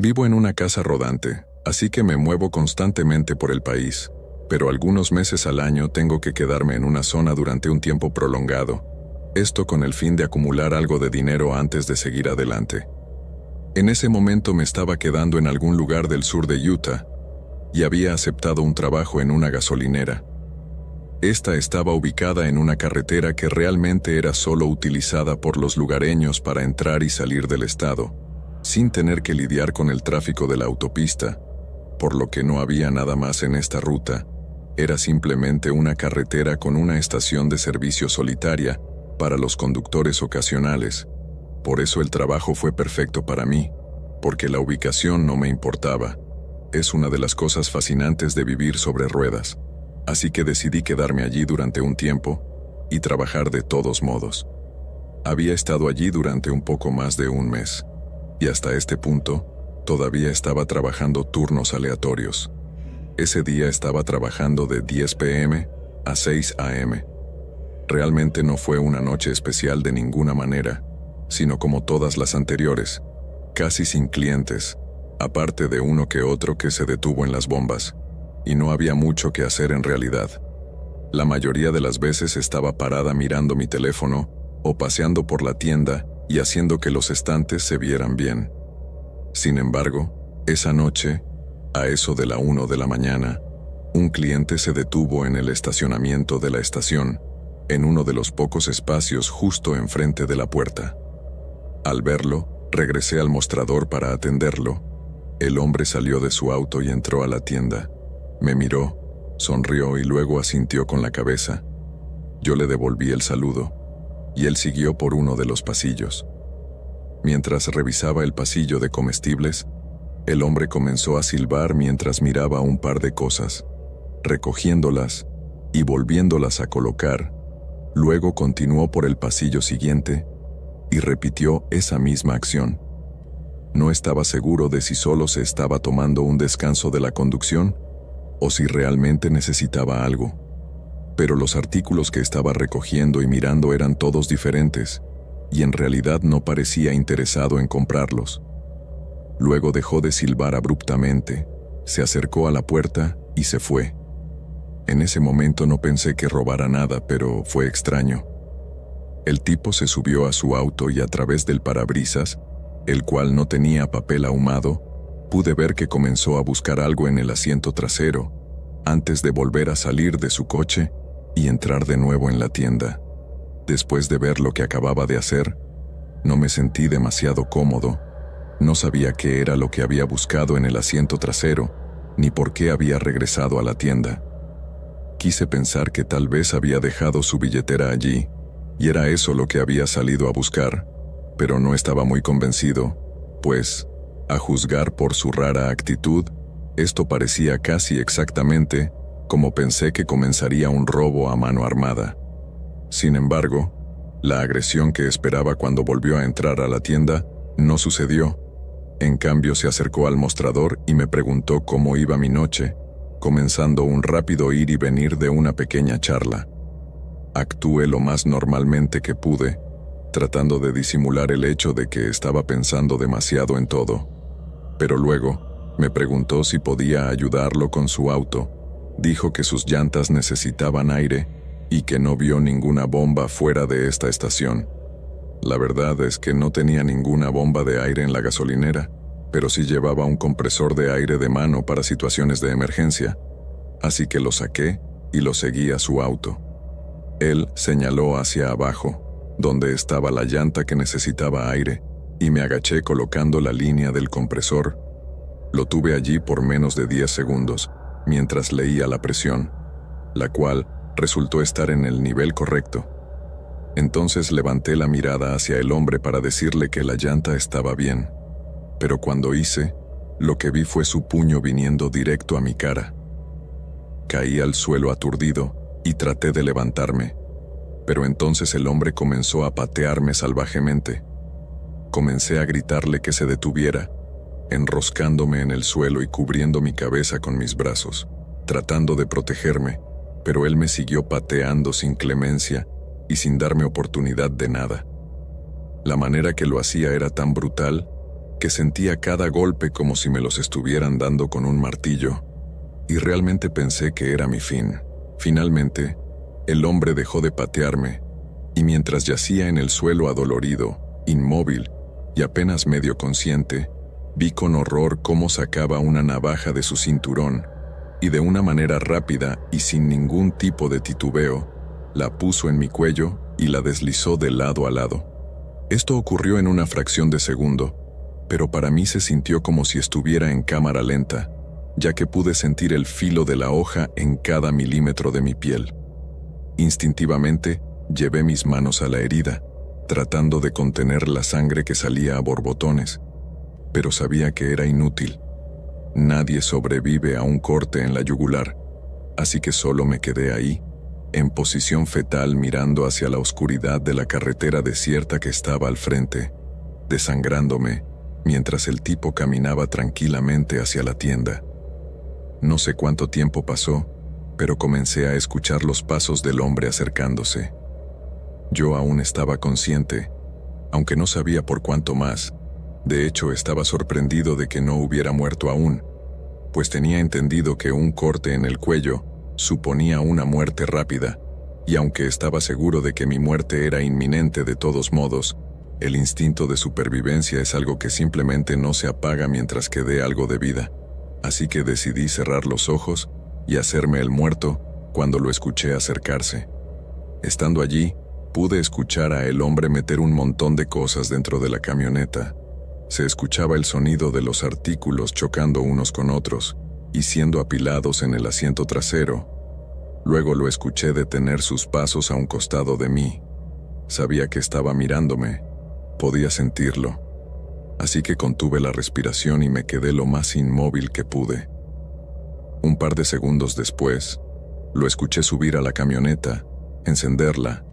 Vivo en una casa rodante, así que me muevo constantemente por el país, pero algunos meses al año tengo que quedarme en una zona durante un tiempo prolongado, esto con el fin de acumular algo de dinero antes de seguir adelante. En ese momento me estaba quedando en algún lugar del sur de Utah y había aceptado un trabajo en una gasolinera. Esta estaba ubicada en una carretera que realmente era solo utilizada por los lugareños para entrar y salir del estado, sin tener que lidiar con el tráfico de la autopista, por lo que no había nada más en esta ruta. Era simplemente una carretera con una estación de servicio solitaria para los conductores ocasionales. Por eso el trabajo fue perfecto para mí, porque la ubicación no me importaba. Es una de las cosas fascinantes de vivir sobre ruedas. Así que decidí quedarme allí durante un tiempo y trabajar de todos modos. Había estado allí durante un poco más de un mes, y hasta este punto, todavía estaba trabajando turnos aleatorios. Ese día estaba trabajando de 10 p.m. a 6 a.m. Realmente no fue una noche especial de ninguna manera, sino como todas las anteriores, casi sin clientes, aparte de uno que otro que se detuvo en las bombas, y no había mucho que hacer en realidad. La mayoría de las veces estaba parada mirando mi teléfono o paseando por la tienda y haciendo que los estantes se vieran bien. Sin embargo, esa noche, a eso de la 1 de la mañana, un cliente se detuvo en el estacionamiento de la estación, en uno de los pocos espacios justo enfrente de la puerta. Al verlo, regresé al mostrador para atenderlo. El hombre salió de su auto y entró a la tienda. Me miró, sonrió y luego asintió con la cabeza. Yo le devolví el saludo, y él siguió por uno de los pasillos. Mientras revisaba el pasillo de comestibles, el hombre comenzó a silbar mientras miraba un par de cosas, recogiéndolas y volviéndolas a colocar. Luego continuó por el pasillo siguiente y repitió esa misma acción. No estaba seguro de si solo se estaba tomando un descanso de la conducción o si realmente necesitaba algo. Pero los artículos que estaba recogiendo y mirando eran todos diferentes, y en realidad no parecía interesado en comprarlos. Luego dejó de silbar abruptamente, se acercó a la puerta y se fue. En ese momento no pensé que robara nada, pero fue extraño. El tipo se subió a su auto y a través del parabrisas, el cual no tenía papel ahumado, pude ver que comenzó a buscar algo en el asiento trasero, antes de volver a salir de su coche y entrar de nuevo en la tienda. Después de ver lo que acababa de hacer, no me sentí demasiado cómodo. No sabía qué era lo que había buscado en el asiento trasero, ni por qué había regresado a la tienda. Quise pensar que tal vez había dejado su billetera allí, y era eso lo que había salido a buscar, pero no estaba muy convencido, pues, a juzgar por su rara actitud, esto parecía casi exactamente como pensé que comenzaría un robo a mano armada. Sin embargo, la agresión que esperaba cuando volvió a entrar a la tienda no sucedió. En cambio, se acercó al mostrador y me preguntó cómo iba mi noche, comenzando un rápido ir y venir de una pequeña charla. Actué lo más normalmente que pude, tratando de disimular el hecho de que estaba pensando demasiado en todo. Pero luego, me preguntó si podía ayudarlo con su auto. Dijo que sus llantas necesitaban aire y que no vio ninguna bomba fuera de esta estación. La verdad es que no tenía ninguna bomba de aire en la gasolinera, pero sí llevaba un compresor de aire de mano para situaciones de emergencia, así que lo saqué y lo seguí a su auto. Él señaló hacia abajo, donde estaba la llanta que necesitaba aire, y me agaché colocando la línea del compresor. Lo tuve allí por menos de 10 segundos, mientras leía la presión, la cual resultó estar en el nivel correcto. Entonces levanté la mirada hacia el hombre para decirle que la llanta estaba bien, pero cuando hice, lo que vi fue su puño viniendo directo a mi cara. Caí al suelo aturdido y traté de levantarme, pero entonces el hombre comenzó a patearme salvajemente. Comencé a gritarle que se detuviera, enroscándome en el suelo y cubriendo mi cabeza con mis brazos, tratando de protegerme, pero él me siguió pateando sin clemencia y sin darme oportunidad de nada. La manera que lo hacía era tan brutal que sentía cada golpe como si me los estuvieran dando con un martillo, y realmente pensé que era mi fin. Finalmente, el hombre dejó de patearme, y mientras yacía en el suelo adolorido, inmóvil y apenas medio consciente, vi con horror cómo sacaba una navaja de su cinturón y de una manera rápida y sin ningún tipo de titubeo, la puso en mi cuello y la deslizó de lado a lado. Esto ocurrió en una fracción de segundo, pero para mí se sintió como si estuviera en cámara lenta, ya que pude sentir el filo de la hoja en cada milímetro de mi piel. Instintivamente, llevé mis manos a la herida, tratando de contener la sangre que salía a borbotones, pero sabía que era inútil. Nadie sobrevive a un corte en la yugular, así que solo me quedé ahí, en posición fetal mirando hacia la oscuridad de la carretera desierta que estaba al frente, desangrándome, mientras el tipo caminaba tranquilamente hacia la tienda. No sé cuánto tiempo pasó, pero comencé a escuchar los pasos del hombre acercándose. Yo aún estaba consciente, aunque no sabía por cuánto más. De hecho, estaba sorprendido de que no hubiera muerto aún, pues tenía entendido que un corte en el cuello suponía una muerte rápida, y aunque estaba seguro de que mi muerte era inminente de todos modos, el instinto de supervivencia es algo que simplemente no se apaga mientras quede algo de vida, así que decidí cerrar los ojos y hacerme el muerto cuando lo escuché acercarse. Estando allí, pude escuchar a el hombre meter un montón de cosas dentro de la camioneta. Se escuchaba el sonido de los artículos chocando unos con otros y siendo apilados en el asiento trasero. Luego lo escuché detener sus pasos a un costado de mí. Sabía que estaba mirándome, podía sentirlo. Así que contuve la respiración y me quedé lo más inmóvil que pude. Un par de segundos después, lo escuché subir a la camioneta, encenderla,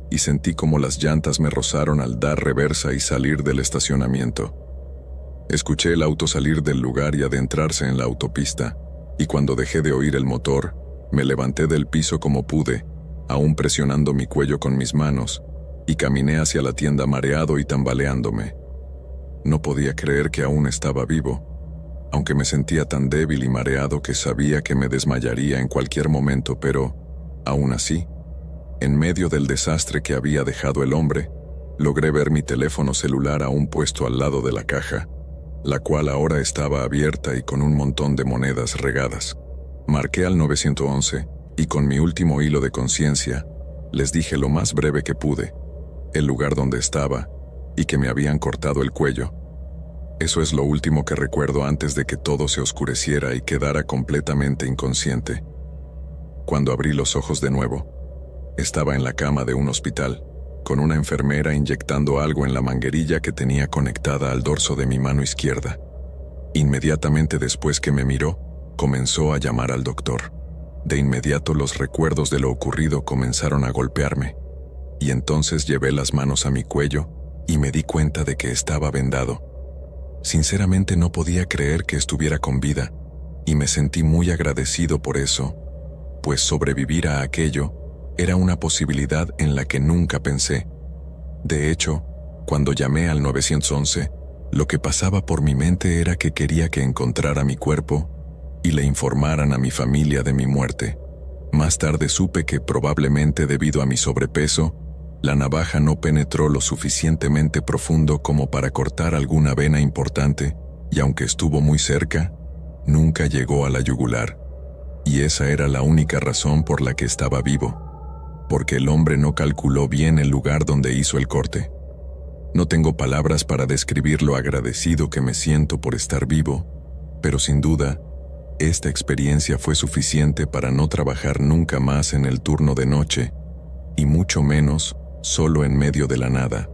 y sentí como las llantas me rozaron al dar reversa y salir del estacionamiento. Escuché el auto salir del lugar y adentrarse en la autopista, y cuando dejé de oír el motor, me levanté del piso como pude, aún presionando mi cuello con mis manos, y caminé hacia la tienda mareado y tambaleándome. No podía creer que aún estaba vivo, aunque me sentía tan débil y mareado que sabía que me desmayaría en cualquier momento, pero, aún así, en medio del desastre que había dejado el hombre, logré ver mi teléfono celular aún puesto al lado de la caja, la cual ahora estaba abierta y con un montón de monedas regadas. Marqué al 911 y con mi último hilo de conciencia, les dije lo más breve que pude, el lugar donde estaba y que me habían cortado el cuello. Eso es lo último que recuerdo antes de que todo se oscureciera y quedara completamente inconsciente. Cuando abrí los ojos de nuevo, estaba en la cama de un hospital, con una enfermera inyectando algo en la manguerilla que tenía conectada al dorso de mi mano izquierda. Inmediatamente después que me miró, comenzó a llamar al doctor. De inmediato los recuerdos de lo ocurrido comenzaron a golpearme, y entonces llevé las manos a mi cuello y me di cuenta de que estaba vendado. Sinceramente no podía creer que estuviera con vida, y me sentí muy agradecido por eso, pues sobrevivir a aquello era una posibilidad en la que nunca pensé. De hecho, cuando llamé al 911, lo que pasaba por mi mente era que quería que encontrara mi cuerpo y le informaran a mi familia de mi muerte. Más tarde supe que probablemente debido a mi sobrepeso, la navaja no penetró lo suficientemente profundo como para cortar alguna vena importante, y aunque estuvo muy cerca, nunca llegó a la yugular. Y esa era la única razón por la que estaba vivo, porque el hombre no calculó bien el lugar donde hizo el corte. No tengo palabras para describir lo agradecido que me siento por estar vivo, pero sin duda, esta experiencia fue suficiente para no trabajar nunca más en el turno de noche, y mucho menos solo en medio de la nada.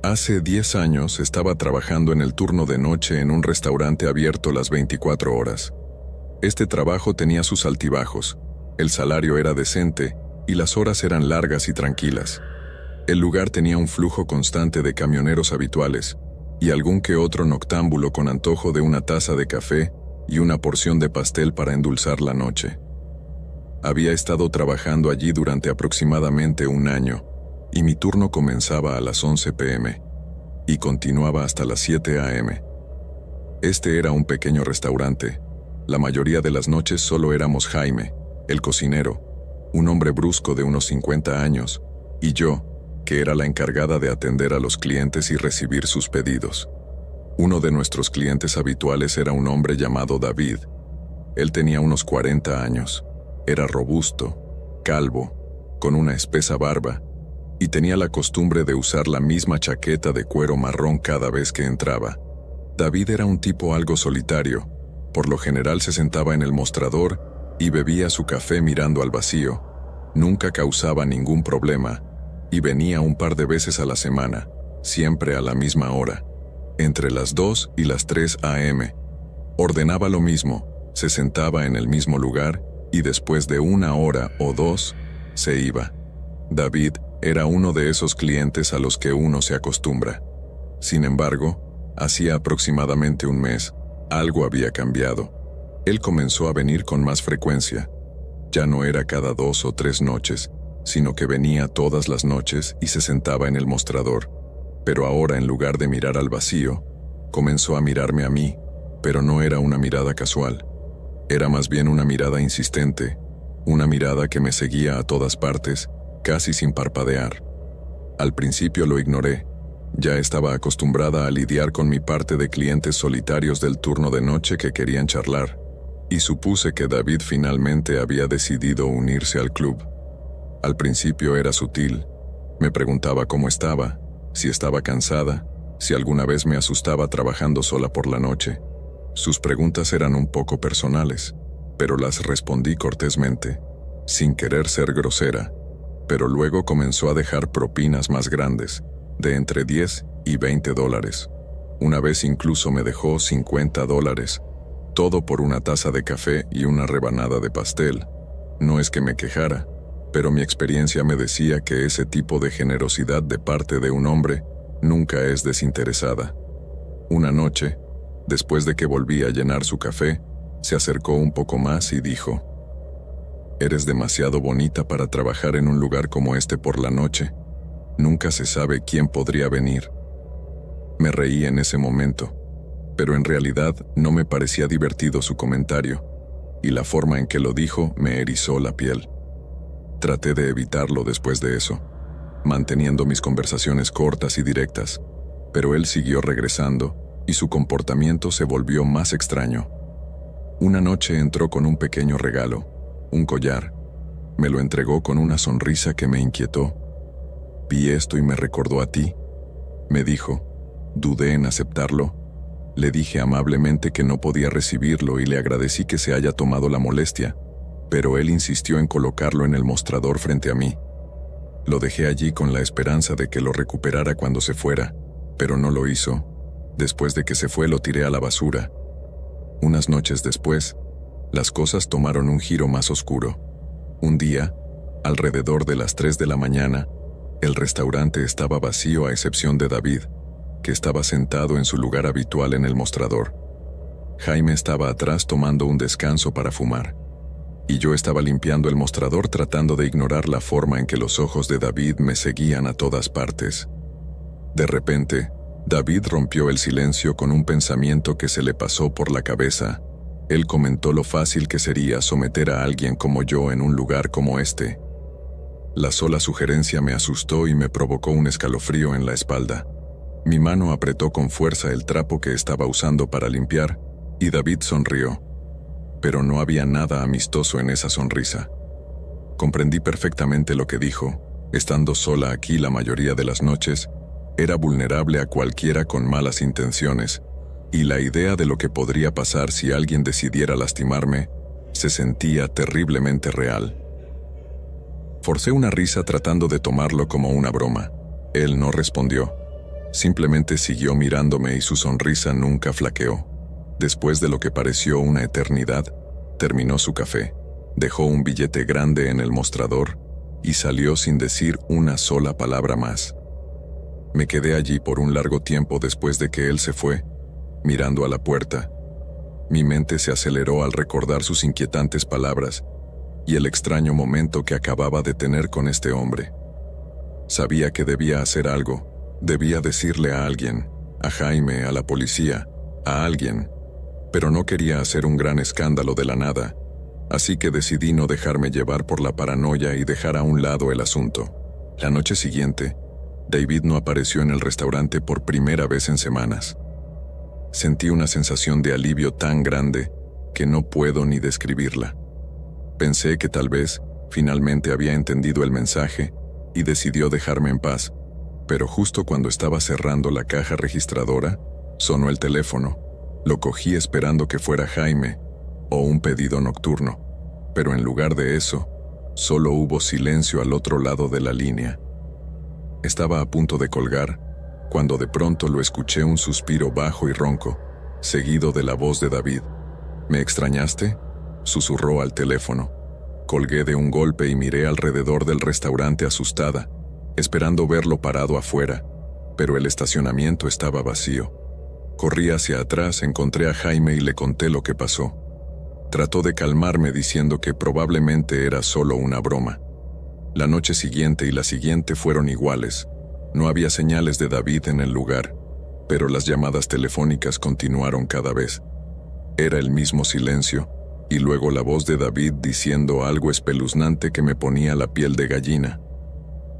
Hace 10 años estaba trabajando en el turno de noche en un restaurante abierto las 24 horas. Este trabajo tenía sus altibajos, el salario era decente y las horas eran largas y tranquilas. El lugar tenía un flujo constante de camioneros habituales y algún que otro noctámbulo con antojo de una taza de café y una porción de pastel para endulzar la noche. Había estado trabajando allí durante aproximadamente un año, y mi turno comenzaba a las 11 p.m. y continuaba hasta las 7 a.m. Este era un pequeño restaurante. La mayoría de las noches solo éramos Jaime, el cocinero, un hombre brusco de unos 50 años, y yo, que era la encargada de atender a los clientes y recibir sus pedidos. Uno de nuestros clientes habituales era un hombre llamado David. Él tenía unos 40 años, era robusto, calvo, con una espesa barba, y tenía la costumbre de usar la misma chaqueta de cuero marrón cada vez que entraba. David era un tipo algo solitario. Por lo general se sentaba en el mostrador y bebía su café mirando al vacío. Nunca causaba ningún problema, y venía un par de veces a la semana, siempre a la misma hora, entre las 2 y las 3 a.m. Ordenaba lo mismo, se sentaba en el mismo lugar, y después de 1 hora o 2, se iba. David era uno de esos clientes a los que uno se acostumbra. Sin embargo, hacía aproximadamente un mes, algo había cambiado. Él comenzó a venir con más frecuencia. Ya no era cada 2 o 3 noches, sino que venía todas las noches y se sentaba en el mostrador. Pero ahora, en lugar de mirar al vacío, comenzó a mirarme a mí, pero no era una mirada casual. Era más bien una mirada insistente, una mirada que me seguía a todas partes, casi sin parpadear. Al principio lo ignoré. Ya estaba acostumbrada a lidiar con mi parte de clientes solitarios del turno de noche que querían charlar, y supuse que David finalmente había decidido unirse al club. Al principio era sutil. Me preguntaba cómo estaba, si estaba cansada, si alguna vez me asustaba trabajando sola por la noche. Sus preguntas eran un poco personales, pero las respondí cortésmente, sin querer ser grosera. Pero luego comenzó a dejar propinas más grandes, de entre 10 y 20 dólares. Una vez incluso me dejó 50 dólares, todo por una taza de café y una rebanada de pastel. No es que me quejara, pero mi experiencia me decía que ese tipo de generosidad de parte de un hombre nunca es desinteresada. Una noche, después de que volví a llenar su café, se acercó un poco más y dijo: «Eres demasiado bonita para trabajar en un lugar como este por la noche. Nunca se sabe quién podría venir». Me reí en ese momento, pero en realidad no me parecía divertido su comentario, y la forma en que lo dijo me erizó la piel. Traté de evitarlo después de eso, manteniendo mis conversaciones cortas y directas, pero él siguió regresando y su comportamiento se volvió más extraño. Una noche entró con un pequeño regalo, un collar. Me lo entregó con una sonrisa que me inquietó. «Vi esto y me recordó a ti», me dijo. Dudé en aceptarlo. Le dije amablemente que no podía recibirlo y le agradecí que se haya tomado la molestia, pero él insistió en colocarlo en el mostrador frente a mí. Lo dejé allí con la esperanza de que lo recuperara cuando se fuera, pero no lo hizo. Después de que se fue, lo tiré a la basura. Unas noches después, las cosas tomaron un giro más oscuro. Un día, alrededor de las 3 de la mañana, el restaurante estaba vacío a excepción de David, que estaba sentado en su lugar habitual en el mostrador. Jaime estaba atrás tomando un descanso para fumar, y yo estaba limpiando el mostrador tratando de ignorar la forma en que los ojos de David me seguían a todas partes. De repente, David rompió el silencio con un pensamiento que se le pasó por la cabeza. Él comentó lo fácil que sería someter a alguien como yo en un lugar como este. La sola sugerencia me asustó y me provocó un escalofrío en la espalda. Mi mano apretó con fuerza el trapo que estaba usando para limpiar, y David sonrió. Pero no había nada amistoso en esa sonrisa. Comprendí perfectamente lo que dijo. Estando sola aquí la mayoría de las noches, era vulnerable a cualquiera con malas intenciones, y la idea de lo que podría pasar si alguien decidiera lastimarme se sentía terriblemente real. Forcé una risa tratando de tomarlo como una broma. Él no respondió. Simplemente siguió mirándome y su sonrisa nunca flaqueó. Después de lo que pareció una eternidad, terminó su café, dejó un billete grande en el mostrador y salió sin decir una sola palabra más. Me quedé allí por un largo tiempo después de que él se fue, mirando a la puerta. Mi mente se aceleró al recordar sus inquietantes palabras, y el extraño momento que acababa de tener con este hombre. Sabía que debía hacer algo, debía decirle a alguien, a Jaime, a la policía, a alguien, pero no quería hacer un gran escándalo de la nada, así que decidí no dejarme llevar por la paranoia y dejar a un lado el asunto. La noche siguiente, David no apareció en el restaurante por primera vez en semanas. Sentí una sensación de alivio tan grande que no puedo ni describirla. Pensé que tal vez finalmente había entendido el mensaje y decidió dejarme en paz, pero justo cuando estaba cerrando la caja registradora, sonó el teléfono. Lo cogí esperando que fuera Jaime o un pedido nocturno, pero en lugar de eso, solo hubo silencio al otro lado de la línea. Estaba a punto de colgar, cuando de pronto lo escuché un suspiro bajo y ronco, seguido de la voz de David. ¿Me extrañaste?, susurró al teléfono. Colgué de un golpe y miré alrededor del restaurante asustada, esperando verlo parado afuera, pero el estacionamiento estaba vacío. Corrí hacia atrás, encontré a Jaime y le conté lo que pasó. Trató de calmarme diciendo que probablemente era solo una broma. La noche siguiente y la siguiente fueron iguales. No había señales de David en el lugar, pero las llamadas telefónicas continuaron cada vez. Era el mismo silencio, y luego la voz de David diciendo algo espeluznante que me ponía la piel de gallina.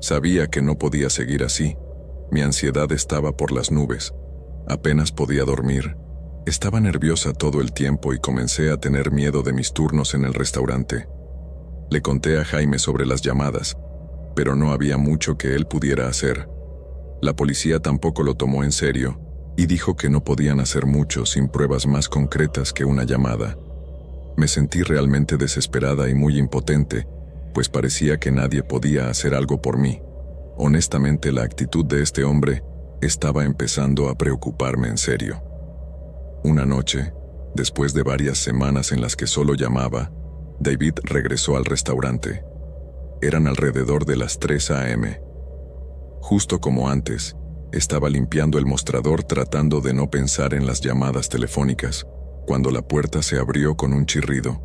Sabía que no podía seguir así. Mi ansiedad estaba por las nubes. Apenas podía dormir. Estaba nerviosa todo el tiempo y comencé a tener miedo de mis turnos en el restaurante. Le conté a Jaime sobre las llamadas, pero no había mucho que él pudiera hacer. La policía tampoco lo tomó en serio y dijo que no podían hacer mucho sin pruebas más concretas que una llamada. Me sentí realmente desesperada y muy impotente, pues parecía que nadie podía hacer algo por mí. Honestamente, la actitud de este hombre estaba empezando a preocuparme en serio. Una noche, después de varias semanas en las que solo llamaba, David regresó al restaurante. Eran alrededor de las 3 a.m. Justo como antes, estaba limpiando el mostrador tratando de no pensar en las llamadas telefónicas, cuando la puerta se abrió con un chirrido.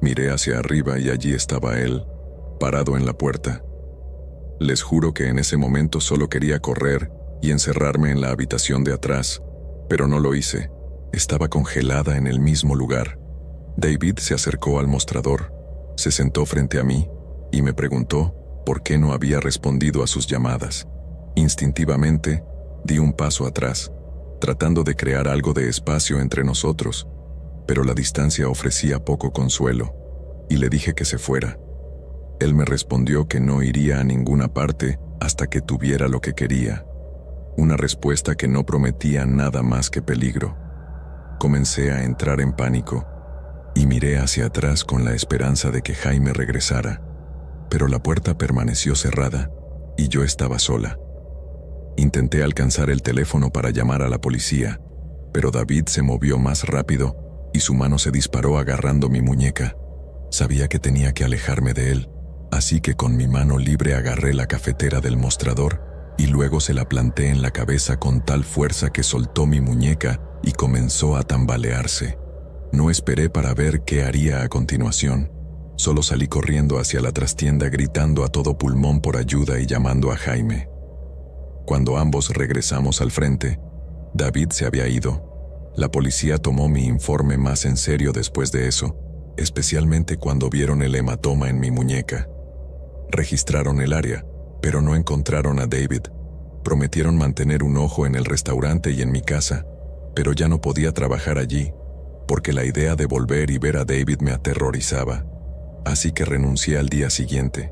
Miré hacia arriba y allí estaba él, parado en la puerta. Les juro que en ese momento solo quería correr y encerrarme en la habitación de atrás, pero no lo hice. Estaba congelada en el mismo lugar. David se acercó al mostrador, se sentó frente a mí y me preguntó por qué no había respondido a sus llamadas. Instintivamente, di un paso atrás, tratando de crear algo de espacio entre nosotros, pero la distancia ofrecía poco consuelo, y le dije que se fuera. Él me respondió que no iría a ninguna parte hasta que tuviera lo que quería, una respuesta que no prometía nada más que peligro. Comencé a entrar en pánico, y miré hacia atrás con la esperanza de que Jaime regresara, pero la puerta permaneció cerrada y yo estaba sola. Intenté alcanzar el teléfono para llamar a la policía, pero David se movió más rápido y su mano se disparó agarrando mi muñeca. Sabía que tenía que alejarme de él, así que con mi mano libre agarré la cafetera del mostrador y luego se la planté en la cabeza con tal fuerza que soltó mi muñeca y comenzó a tambalearse. No esperé para ver qué haría a continuación. Solo salí corriendo hacia la trastienda gritando a todo pulmón por ayuda y llamando a Jaime. Cuando ambos regresamos al frente, David se había ido. La policía tomó mi informe más en serio después de eso, especialmente cuando vieron el hematoma en mi muñeca. Registraron el área, pero no encontraron a David. Prometieron mantener un ojo en el restaurante y en mi casa, pero ya no podía trabajar allí, porque la idea de volver y ver a David me aterrorizaba. Así que renuncié al día siguiente.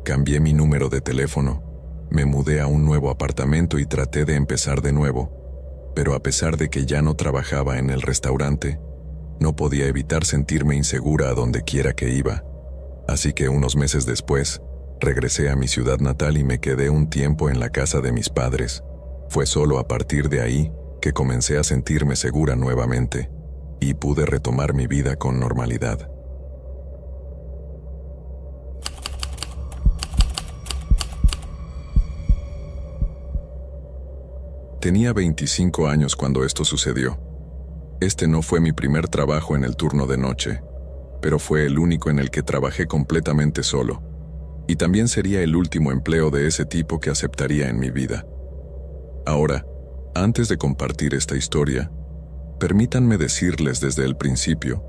Cambié mi número de teléfono, me mudé a un nuevo apartamento y traté de empezar de nuevo, pero a pesar de que ya no trabajaba en el restaurante, no podía evitar sentirme insegura a donde quiera que iba. Así que unos meses después, regresé a mi ciudad natal y me quedé un tiempo en la casa de mis padres. Fue solo a partir de ahí que comencé a sentirme segura nuevamente y pude retomar mi vida con normalidad. Tenía 25 años cuando esto sucedió. Este no fue mi primer trabajo en el turno de noche. pero fue el único en el que trabajé completamente solo. Y también sería el último empleo de ese tipo que aceptaría en mi vida. Ahora, antes de compartir esta historia, permítanme decirles desde el principio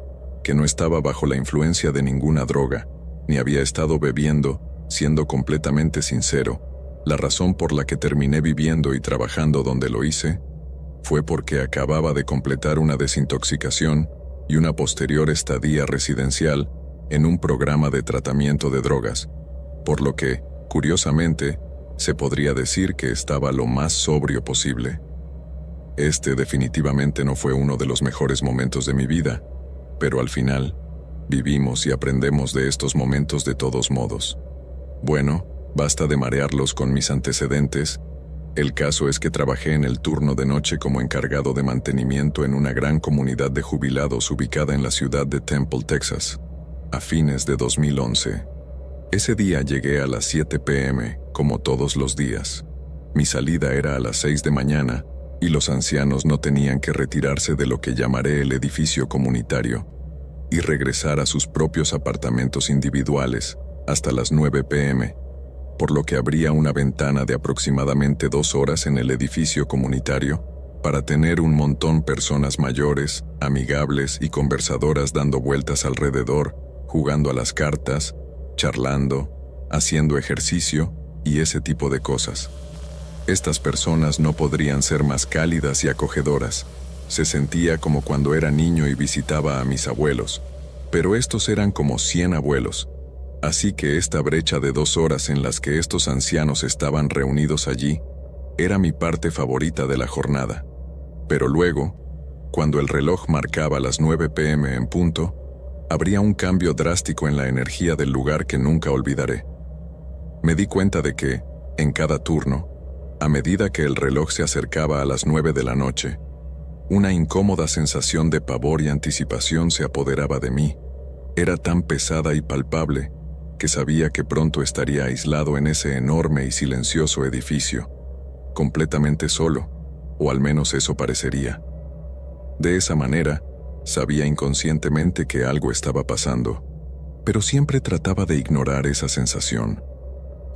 que no estaba bajo la influencia de ninguna droga, ni había estado bebiendo, siendo completamente sincero. La razón por la que terminé viviendo y trabajando donde lo hice fue porque acababa de completar una desintoxicación y una posterior estadía residencial en un programa de tratamiento de drogas, por lo que, curiosamente, se podría decir que estaba lo más sobrio posible. Este definitivamente no fue uno de los mejores momentos de mi vida, pero al final, vivimos y aprendemos de estos momentos de todos modos. Bueno, basta de marearlos con mis antecedentes. El caso es que trabajé en el turno de noche como encargado de mantenimiento en una gran comunidad de jubilados ubicada en la ciudad de Temple, Texas, a fines de 2011. Ese día llegué a las 7 p.m., como todos los días. Mi salida era a las 6 de mañana, y los ancianos no tenían que retirarse de lo que llamaré el edificio comunitario y regresar a sus propios apartamentos individuales hasta las 9 p.m., por lo que abría una ventana de aproximadamente 2 horas en el edificio comunitario para tener un montón personas mayores, amigables y conversadoras dando vueltas alrededor, jugando a las cartas, charlando, haciendo ejercicio y ese tipo de cosas. Estas personas no podrían ser más cálidas y acogedoras. Se sentía como cuando era niño y visitaba a mis abuelos, pero estos eran como 100 abuelos. Así que esta brecha de 2 horas en las que estos ancianos estaban reunidos allí era mi parte favorita de la jornada. Pero luego, cuando el reloj marcaba las 9 p.m. en punto, habría un cambio drástico en la energía del lugar que nunca olvidaré. Me di cuenta de que, en cada turno, a medida que el reloj se acercaba a las 9 de la noche, una incómoda sensación de pavor y anticipación se apoderaba de mí. Era tan pesada y palpable que sabía que pronto estaría aislado en ese enorme y silencioso edificio, completamente solo, o al menos eso parecería. De esa manera, sabía inconscientemente que algo estaba pasando, pero siempre trataba de ignorar esa sensación.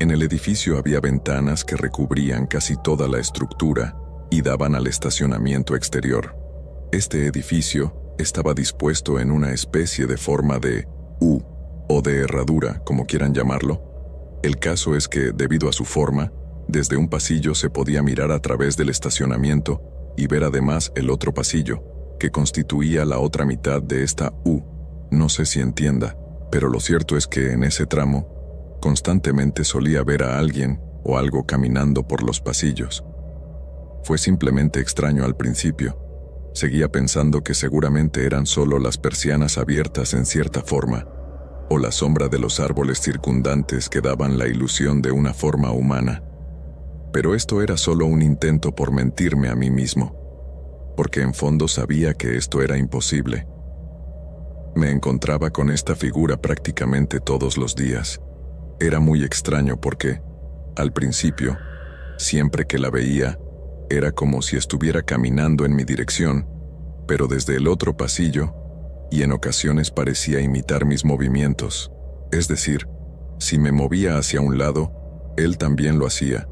En el edificio había ventanas que recubrían casi toda la estructura y daban al estacionamiento exterior. Este edificio estaba dispuesto en una especie de forma de U, o de herradura, como quieran llamarlo. El caso es que, debido a su forma, desde un pasillo se podía mirar a través del estacionamiento y ver además el otro pasillo, que constituía la otra mitad de esta U. No sé si entienda, pero lo cierto es que en ese tramo, constantemente solía ver a alguien o algo caminando por los pasillos. Fue simplemente extraño al principio. Seguía pensando que seguramente eran solo las persianas abiertas en cierta forma, o la sombra de los árboles circundantes que daban la ilusión de una forma humana. Pero esto era solo un intento por mentirme a mí mismo, porque en fondo sabía que esto era imposible. Me encontraba con esta figura prácticamente todos los días. Era muy extraño porque, al principio, siempre que la veía, era como si estuviera caminando en mi dirección, pero desde el otro pasillo, y en ocasiones parecía imitar mis movimientos. Es decir, si me movía hacia un lado, él también lo hacía.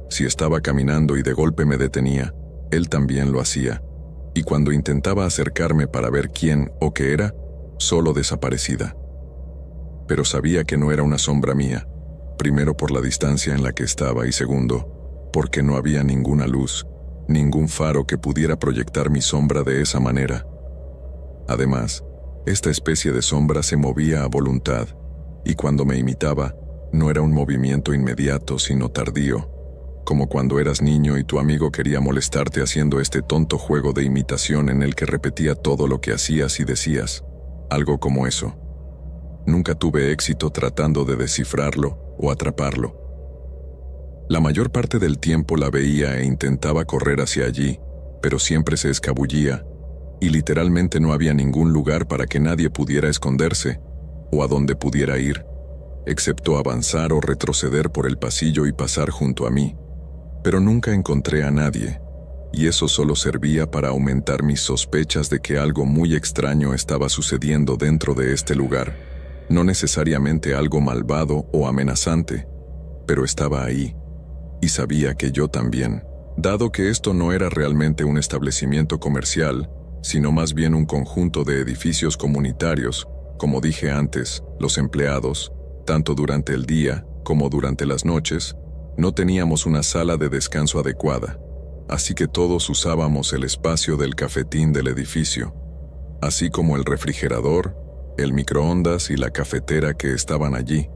Si estaba caminando y de golpe me detenía, él también lo hacía. Y cuando intentaba acercarme para ver quién o qué era, solo desaparecida. Pero sabía que no era una sombra mía, primero por la distancia en la que estaba y segundo, porque no había ninguna luz, ningún faro que pudiera proyectar mi sombra de esa manera. Además, esta especie de sombra se movía a voluntad, y cuando me imitaba, no era un movimiento inmediato sino tardío, como cuando eras niño y tu amigo quería molestarte haciendo este tonto juego de imitación en el que repetía todo lo que hacías y decías, algo como eso. Nunca tuve éxito tratando de descifrarlo o atraparlo. La mayor parte del tiempo la veía e intentaba correr hacia allí, pero siempre se escabullía, y literalmente no había ningún lugar para que nadie pudiera esconderse, o a donde pudiera ir, excepto avanzar o retroceder por el pasillo y pasar junto a mí. Pero nunca encontré a nadie, y eso solo servía para aumentar mis sospechas de que algo muy extraño estaba sucediendo dentro de este lugar. No necesariamente algo malvado o amenazante, pero estaba ahí, y sabía que yo también. Dado que esto no era realmente un establecimiento comercial, sino más bien un conjunto de edificios comunitarios, como dije antes, los empleados, tanto durante el día como durante las noches, no teníamos una sala de descanso adecuada, así que todos usábamos el espacio del cafetín del edificio, así como el refrigerador, el microondas y la cafetera que estaban allí,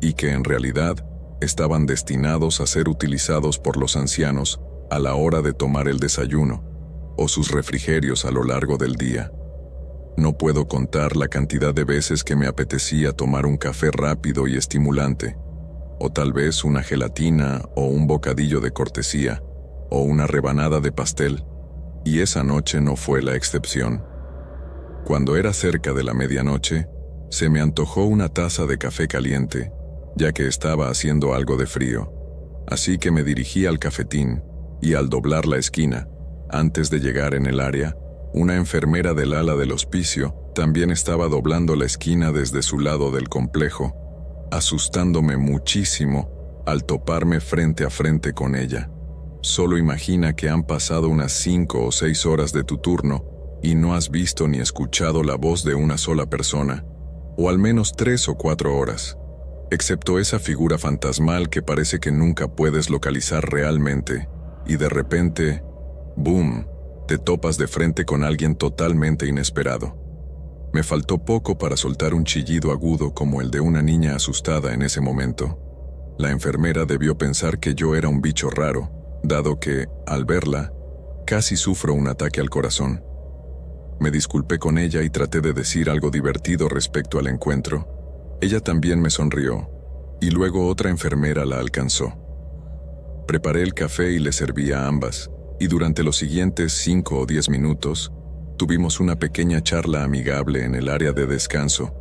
y que en realidad estaban destinados a ser utilizados por los ancianos a la hora de tomar el desayuno, o sus refrigerios a lo largo del día. No puedo contar la cantidad de veces que me apetecía tomar un café rápido y estimulante, o tal vez una gelatina o un bocadillo de cortesía, o una rebanada de pastel, y esa noche no fue la excepción. Cuando era cerca de la medianoche, se me antojó una taza de café caliente, ya que estaba haciendo algo de frío, así que me dirigí al cafetín, y al doblar la esquina, antes de llegar en el área, una enfermera del ala del hospicio también estaba doblando la esquina desde su lado del complejo, asustándome muchísimo al toparme frente a frente con ella. Solo imagina que han pasado unas 5 o 6 horas de tu turno y no has visto ni escuchado la voz de una sola persona, o al menos 3 o 4 horas, excepto esa figura fantasmal que parece que nunca puedes localizar realmente, y de repente, ¡boom!, te topas de frente con alguien totalmente inesperado. Me faltó poco para soltar un chillido agudo como el de una niña asustada en ese momento. La enfermera debió pensar que yo era un bicho raro, dado que, al verla, casi sufro un ataque al corazón. Me disculpé con ella y traté de decir algo divertido respecto al encuentro. Ella también me sonrió, y luego otra enfermera la alcanzó. Preparé el café y le serví a ambas, y durante los siguientes 5 o 10 minutos, tuvimos una pequeña charla amigable en el área de descanso,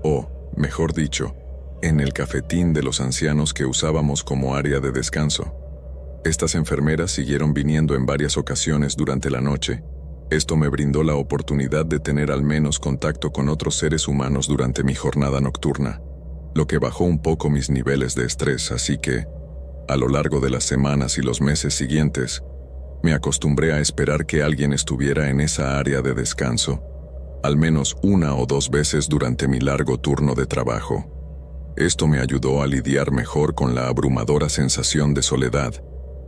o, mejor dicho, en el cafetín de los ancianos que usábamos como área de descanso. Estas enfermeras siguieron viniendo en varias ocasiones durante la noche. Esto me brindó la oportunidad de tener al menos contacto con otros seres humanos durante mi jornada nocturna, lo que bajó un poco mis niveles de estrés, así que, a lo largo de las semanas y los meses siguientes, me acostumbré a esperar que alguien estuviera en esa área de descanso, al menos 1 o 2 veces durante mi largo turno de trabajo. Esto me ayudó a lidiar mejor con la abrumadora sensación de soledad,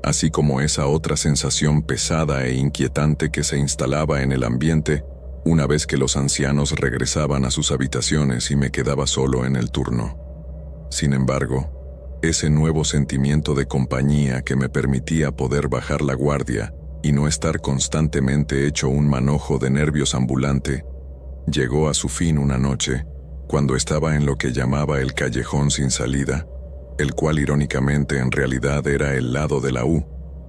así como esa otra sensación pesada e inquietante que se instalaba en el ambiente una vez que los ancianos regresaban a sus habitaciones y me quedaba solo en el turno. Sin embargo, ese nuevo sentimiento de compañía que me permitía poder bajar la guardia y no estar constantemente hecho un manojo de nervios ambulante, llegó a su fin una noche, cuando estaba en lo que llamaba el callejón sin salida, el cual irónicamente en realidad era el lado de la U,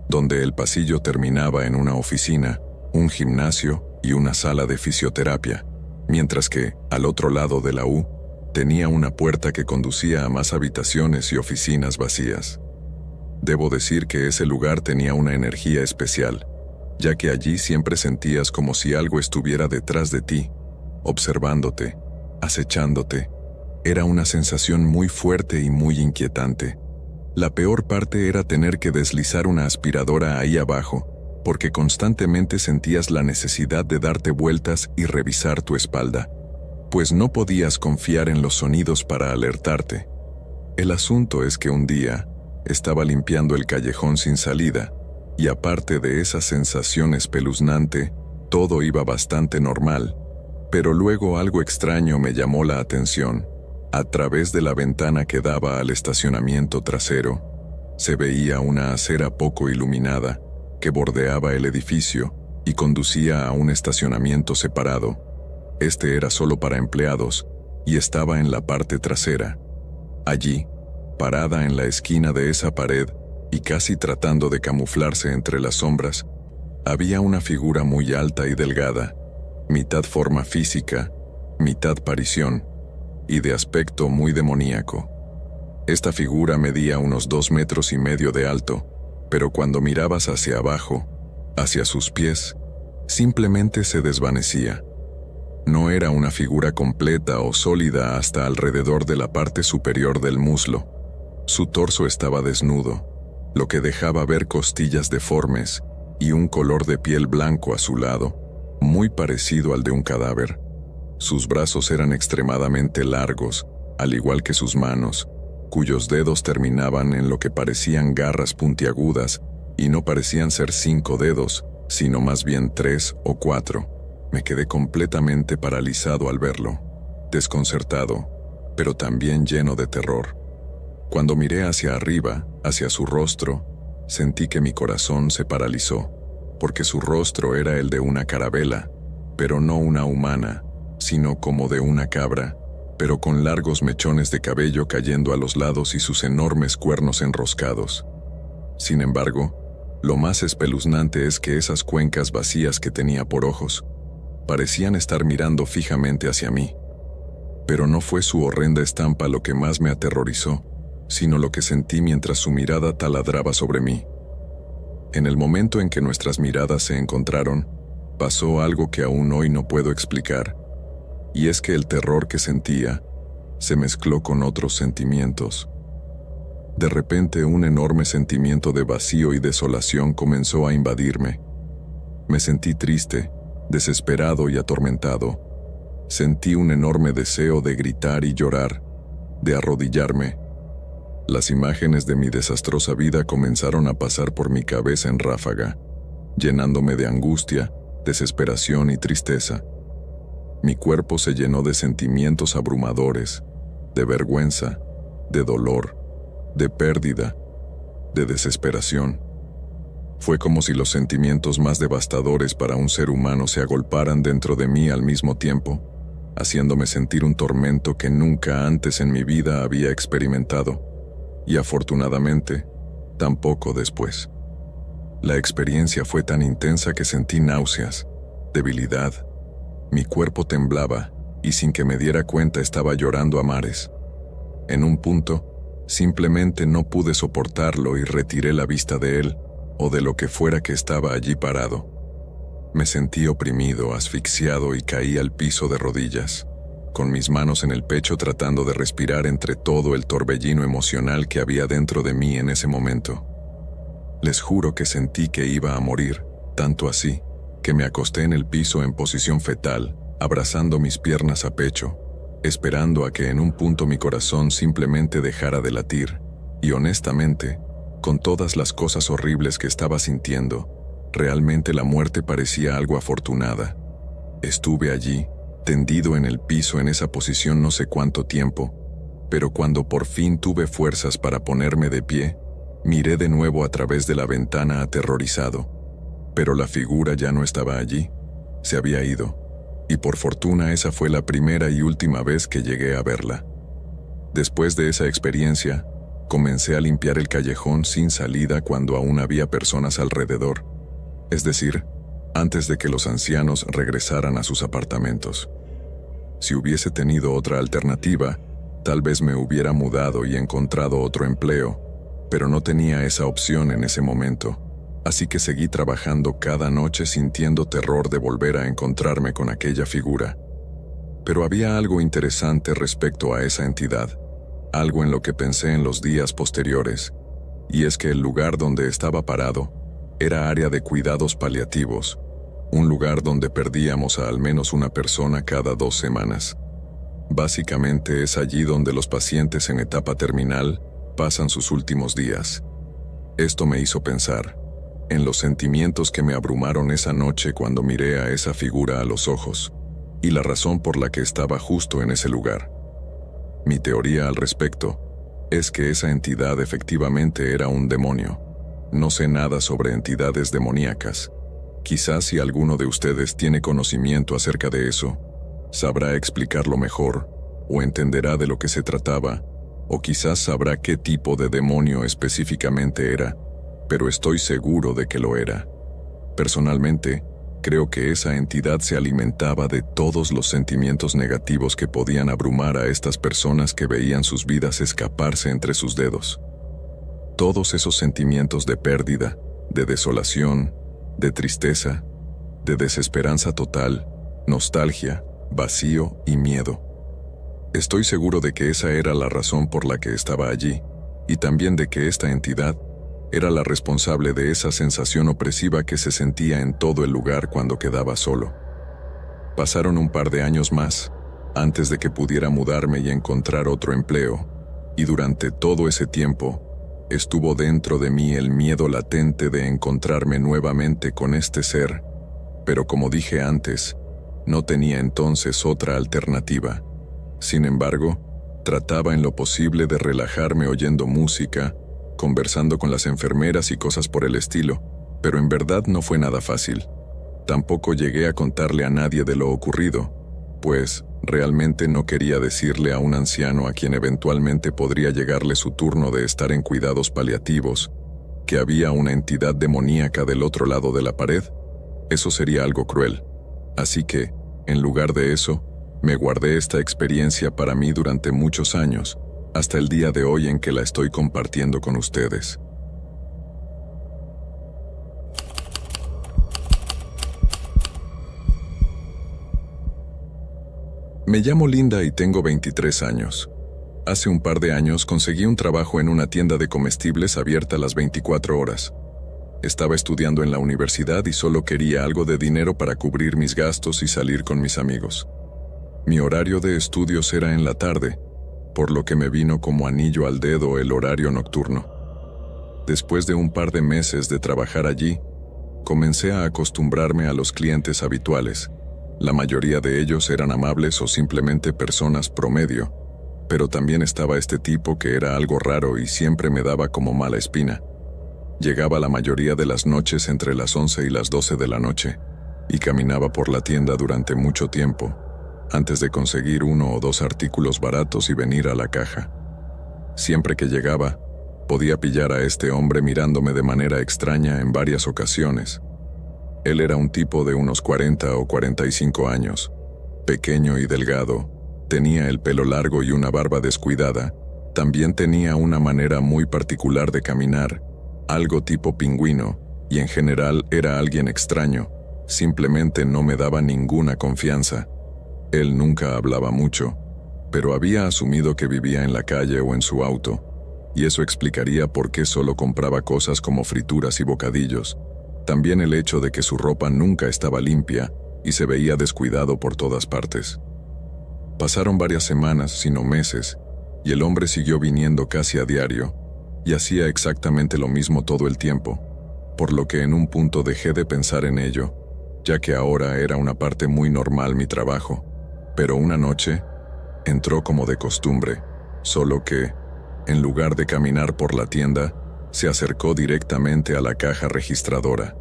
donde el pasillo terminaba en una oficina, un gimnasio y una sala de fisioterapia, mientras que, al otro lado de la U, tenía una puerta que conducía a más habitaciones y oficinas vacías. Debo decir que ese lugar tenía una energía especial, ya que allí siempre sentías como si algo estuviera detrás de ti, observándote, acechándote. Era una sensación muy fuerte y muy inquietante. La peor parte era tener que deslizar una aspiradora ahí abajo, porque constantemente sentías la necesidad de darte vueltas y revisar tu espalda, pues no podías confiar en los sonidos para alertarte. El asunto es que un día estaba limpiando el callejón sin salida, y aparte de esa sensación espeluznante, todo iba bastante normal, pero luego algo extraño me llamó la atención. A través de la ventana que daba al estacionamiento trasero, se veía una acera poco iluminada que bordeaba el edificio y conducía a un estacionamiento separado. Este era solo para empleados y estaba en la parte trasera. Allí, parada en la esquina de esa pared y casi tratando de camuflarse entre las sombras, había una figura muy alta y delgada, mitad forma física, mitad parición, y de aspecto muy demoníaco. Esta figura medía unos 2,5 metros de alto, pero cuando mirabas hacia abajo, Hacia sus pies, simplemente se desvanecía. No era una figura completa o sólida hasta alrededor de la parte superior del muslo. Su torso estaba desnudo, lo que dejaba ver costillas deformes y un color de piel blanco azulado, muy parecido al de un cadáver. Sus brazos eran extremadamente largos, al igual que sus manos, cuyos dedos terminaban en lo que parecían garras puntiagudas y no parecían ser 5 dedos, sino más bien 3 o 4. Me quedé completamente paralizado al verlo, desconcertado, pero también lleno de terror. Cuando miré hacia arriba, hacia su rostro, sentí que mi corazón se paralizó, porque su rostro era el de una carabela, pero no una humana, sino como de una cabra, pero con largos mechones de cabello cayendo a los lados y sus enormes cuernos enroscados. Sin embargo, lo más espeluznante es que esas cuencas vacías que tenía por ojos parecían estar mirando fijamente hacia mí. Pero no fue su horrenda estampa lo que más me aterrorizó, sino lo que sentí mientras su mirada taladraba sobre mí. En el momento en que nuestras miradas se encontraron, pasó algo que aún hoy no puedo explicar, y es que el terror que sentía se mezcló con otros sentimientos. De repente, un enorme sentimiento de vacío y desolación comenzó a invadirme. Me sentí triste, desesperado y atormentado. Sentí un enorme deseo de gritar y llorar, de arrodillarme. Las imágenes de mi desastrosa vida comenzaron a pasar por mi cabeza en ráfaga, llenándome de angustia, desesperación y tristeza. Mi cuerpo se llenó de sentimientos abrumadores, de vergüenza, de dolor, de pérdida, de desesperación. Fue como si los sentimientos más devastadores para un ser humano se agolparan dentro de mí al mismo tiempo, haciéndome sentir un tormento que nunca antes en mi vida había experimentado, y afortunadamente, tampoco después. La experiencia fue tan intensa que sentí náuseas, debilidad. Mi cuerpo temblaba y sin que me diera cuenta estaba llorando a mares. En un punto, simplemente no pude soportarlo y retiré la vista de él o de lo que fuera que estaba allí parado. Me sentí oprimido, asfixiado y caí al piso de rodillas, con mis manos en el pecho tratando de respirar entre todo el torbellino emocional que había dentro de mí en ese momento. Les juro que sentí que iba a morir, tanto así, que me acosté en el piso en posición fetal, abrazando mis piernas a pecho, esperando a que en un punto mi corazón simplemente dejara de latir, y honestamente, con todas las cosas horribles que estaba sintiendo, realmente la muerte parecía algo afortunada. Estuve allí, tendido en el piso en esa posición no sé cuánto tiempo, pero cuando por fin tuve fuerzas para ponerme de pie, miré de nuevo a través de la ventana aterrorizado. Pero la figura ya no estaba allí, se había ido, y por fortuna esa fue la primera y última vez que llegué a verla. Después de esa experiencia, comencé a limpiar el callejón sin salida cuando aún había personas alrededor, es decir, antes de que los ancianos regresaran a sus apartamentos. Si hubiese tenido otra alternativa, tal vez me hubiera mudado y encontrado otro empleo, pero no tenía esa opción en ese momento, así que seguí trabajando cada noche sintiendo terror de volver a encontrarme con aquella figura. Pero había algo interesante respecto a esa entidad, algo en lo que pensé en los días posteriores, y es que el lugar donde estaba parado era área de cuidados paliativos, un lugar donde perdíamos a al menos una persona cada 2 semanas. Básicamente es allí donde los pacientes en etapa terminal pasan sus últimos días. Esto me hizo pensar en los sentimientos que me abrumaron esa noche cuando miré a esa figura a los ojos, y la razón por la que estaba justo en ese lugar. Mi teoría al respecto es que esa entidad efectivamente era un demonio. No sé nada sobre entidades demoníacas. Quizás si alguno de ustedes tiene conocimiento acerca de eso, sabrá explicarlo mejor, o entenderá de lo que se trataba, o quizás sabrá qué tipo de demonio específicamente era, pero estoy seguro de que lo era. Personalmente, creo que esa entidad se alimentaba de todos los sentimientos negativos que podían abrumar a estas personas que veían sus vidas escaparse entre sus dedos. Todos esos sentimientos de pérdida, de desolación, de tristeza, de desesperanza total, nostalgia, vacío y miedo. Estoy seguro de que esa era la razón por la que estaba allí, y también de que esta entidad era la responsable de esa sensación opresiva que se sentía en todo el lugar cuando quedaba solo. Pasaron un par de años más, antes de que pudiera mudarme y encontrar otro empleo, y durante todo ese tiempo, estuvo dentro de mí el miedo latente de encontrarme nuevamente con este ser, pero como dije antes, no tenía entonces otra alternativa. Sin embargo, trataba en lo posible de relajarme oyendo música, conversando con las enfermeras y cosas por el estilo, pero en verdad no fue nada fácil. Tampoco llegué a contarle a nadie de lo ocurrido, pues realmente no quería decirle a un anciano a quien eventualmente podría llegarle su turno de estar en cuidados paliativos, que había una entidad demoníaca del otro lado de la pared. Eso sería algo cruel. Así que, en lugar de eso, me guardé esta experiencia para mí durante muchos años, hasta el día de hoy en que la estoy compartiendo con ustedes. Me llamo Linda y tengo 23 años. Hace un par de años conseguí un trabajo en una tienda de comestibles abierta las 24 horas. Estaba estudiando en la universidad y solo quería algo de dinero para cubrir mis gastos y salir con mis amigos. Mi horario de estudios era en la tarde, por lo que me vino como anillo al dedo el horario nocturno. Después de un par de meses de trabajar allí, comencé a acostumbrarme a los clientes habituales. La mayoría de ellos eran amables o simplemente personas promedio, pero también estaba este tipo que era algo raro y siempre me daba como mala espina. Llegaba la mayoría de las noches entre las 11 y las 12 de la noche, y caminaba por la tienda durante mucho tiempo, antes de conseguir 1 o 2 artículos baratos y venir a la caja. Siempre que llegaba, podía pillar a este hombre mirándome de manera extraña en varias ocasiones. Él era un tipo de unos 40 o 45 años, pequeño y delgado, tenía el pelo largo y una barba descuidada, también tenía una manera muy particular de caminar, algo tipo pingüino, y en general era alguien extraño, simplemente no me daba ninguna confianza. Él nunca hablaba mucho, pero había asumido que vivía en la calle o en su auto, y eso explicaría por qué solo compraba cosas como frituras y bocadillos. También el hecho de que su ropa nunca estaba limpia y se veía descuidado por todas partes. Pasaron varias semanas, sino meses, y el hombre siguió viniendo casi a diario, y hacía exactamente lo mismo todo el tiempo, por lo que en un punto dejé de pensar en ello, ya que ahora era una parte muy normal mi trabajo. Pero una noche, entró como de costumbre, solo que, en lugar de caminar por la tienda, se acercó directamente a la caja registradora.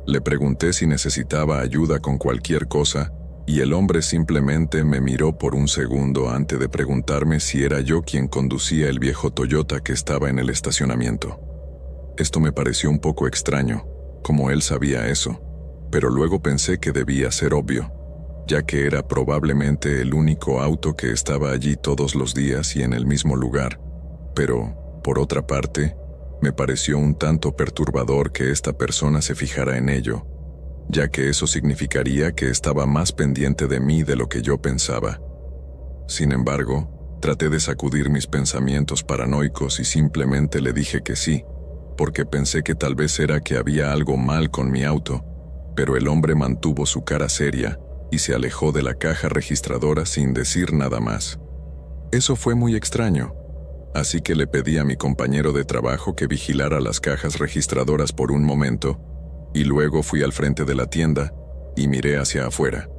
Le pregunté si necesitaba ayuda con cualquier cosa, y el hombre simplemente me miró por un segundo antes de preguntarme si era yo quien conducía el viejo Toyota que estaba en el estacionamiento. Esto me pareció un poco extraño, como él sabía eso, pero luego pensé que debía ser obvio, ya que era probablemente el único auto que estaba allí todos los días y en el mismo lugar. Pero, por otra parte, me pareció un tanto perturbador que esta persona se fijara en ello, ya que eso significaría que estaba más pendiente de mí de lo que yo pensaba. Sin embargo, traté de sacudir mis pensamientos paranoicos y simplemente le dije que sí, porque pensé que tal vez era que había algo mal con mi auto, pero el hombre mantuvo su cara seria y se alejó de la caja registradora sin decir nada más. Eso fue muy extraño, así que le pedí a mi compañero de trabajo que vigilara las cajas registradoras por un momento, y luego fui al frente de la tienda y miré hacia afuera.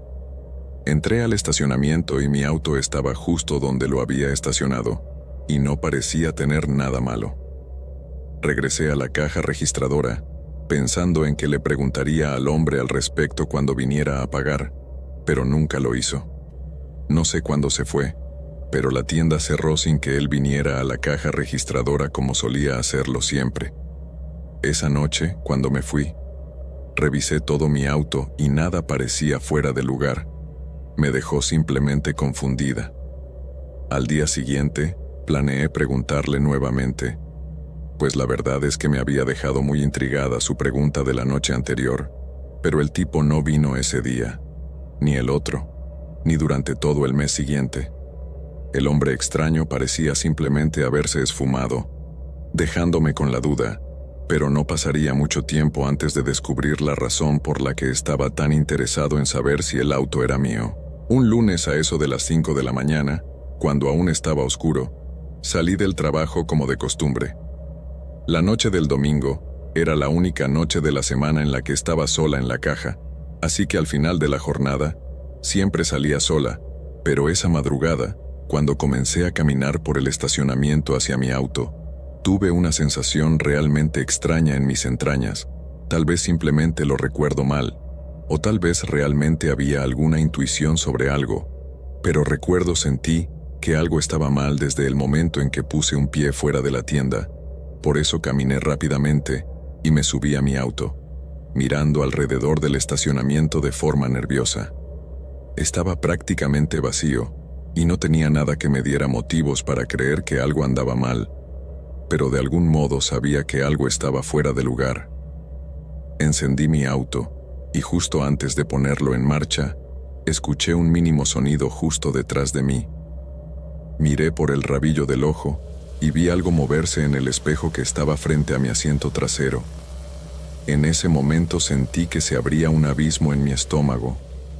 Entré al estacionamiento y mi auto estaba justo donde lo había estacionado, y no parecía tener nada malo. Regresé a la caja registradora, pensando en que le preguntaría al hombre al respecto cuando viniera a pagar, pero nunca lo hizo. No sé cuándo se fue, pero la tienda cerró sin que él viniera a la caja registradora como solía hacerlo siempre. Esa noche, cuando me fui, revisé todo mi auto y nada parecía fuera de lugar. Me dejó simplemente confundida. Al día siguiente, planeé preguntarle nuevamente, pues la verdad es que me había dejado muy intrigada su pregunta de la noche anterior, pero el tipo no vino ese día, ni el otro, ni durante todo el mes siguiente. El hombre extraño parecía simplemente haberse esfumado, dejándome con la duda, pero no pasaría mucho tiempo antes de descubrir la razón por la que estaba tan interesado en saber si el auto era mío. Un lunes a eso de las 5 de la mañana, cuando aún estaba oscuro, salí del trabajo como de costumbre. La noche del domingo era la única noche de la semana en la que estaba sola en la caja, así que al final de la jornada, siempre salía sola, pero esa madrugada, cuando comencé a caminar por el estacionamiento hacia mi auto, tuve una sensación realmente extraña en mis entrañas. Tal vez simplemente lo recuerdo mal, o tal vez realmente había alguna intuición sobre algo, pero sentí que algo estaba mal desde el momento en que puse un pie fuera de la tienda. Por eso caminé rápidamente y me subí a mi auto, mirando alrededor del estacionamiento de forma nerviosa. Estaba prácticamente vacío y no tenía nada que me diera motivos para creer que algo andaba mal, pero de algún modo sabía que algo estaba fuera de lugar. Encendí mi auto y justo antes de ponerlo en marcha, escuché un mínimo sonido justo detrás de mí. Miré por el rabillo del ojo y vi algo moverse en el espejo que estaba frente a mi asiento trasero. En ese momento sentí que se abría un abismo en mi estómago.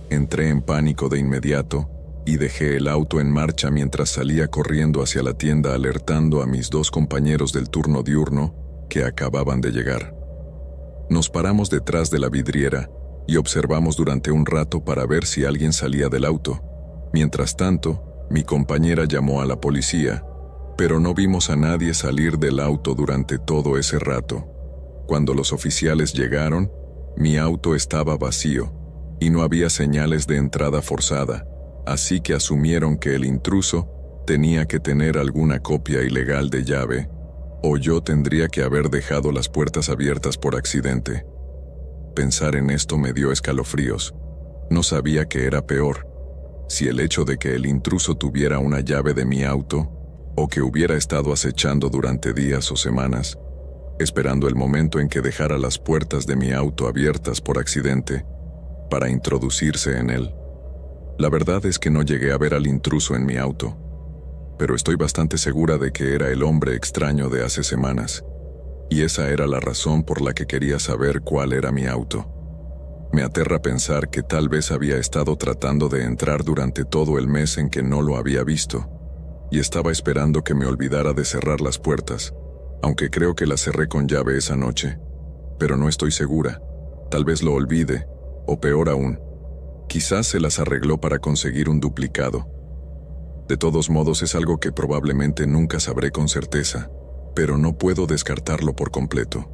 Entré en pánico de inmediato y dejé el auto en marcha mientras salía corriendo hacia la tienda alertando a mis 2 compañeros del turno diurno que acababan de llegar. Nos paramos detrás de la vidriera y observamos durante un rato para ver si alguien salía del auto. Mientras tanto, mi compañera llamó a la policía, pero no vimos a nadie salir del auto durante todo ese rato. Cuando los oficiales llegaron, mi auto estaba vacío y no había señales de entrada forzada, así que asumieron que el intruso tenía que tener alguna copia ilegal de llave, o yo tendría que haber dejado las puertas abiertas por accidente. Pensar en esto me dio escalofríos. No sabía qué era peor, si el hecho de que el intruso tuviera una llave de mi auto, o que hubiera estado acechando durante días o semanas, esperando el momento en que dejara las puertas de mi auto abiertas por accidente, para introducirse en él. La verdad es que no llegué a ver al intruso en mi auto, pero estoy bastante segura de que era el hombre extraño de hace semanas, y esa era la razón por la que quería saber cuál era mi auto. Me aterra pensar que tal vez había estado tratando de entrar durante todo el mes en que no lo había visto, y estaba esperando que me olvidara de cerrar las puertas, aunque creo que las cerré con llave esa noche, pero no estoy segura. Tal vez lo olvide, o peor aún, quizás se las arregló para conseguir un duplicado. De todos modos es algo que probablemente nunca sabré con certeza, pero no puedo descartarlo por completo.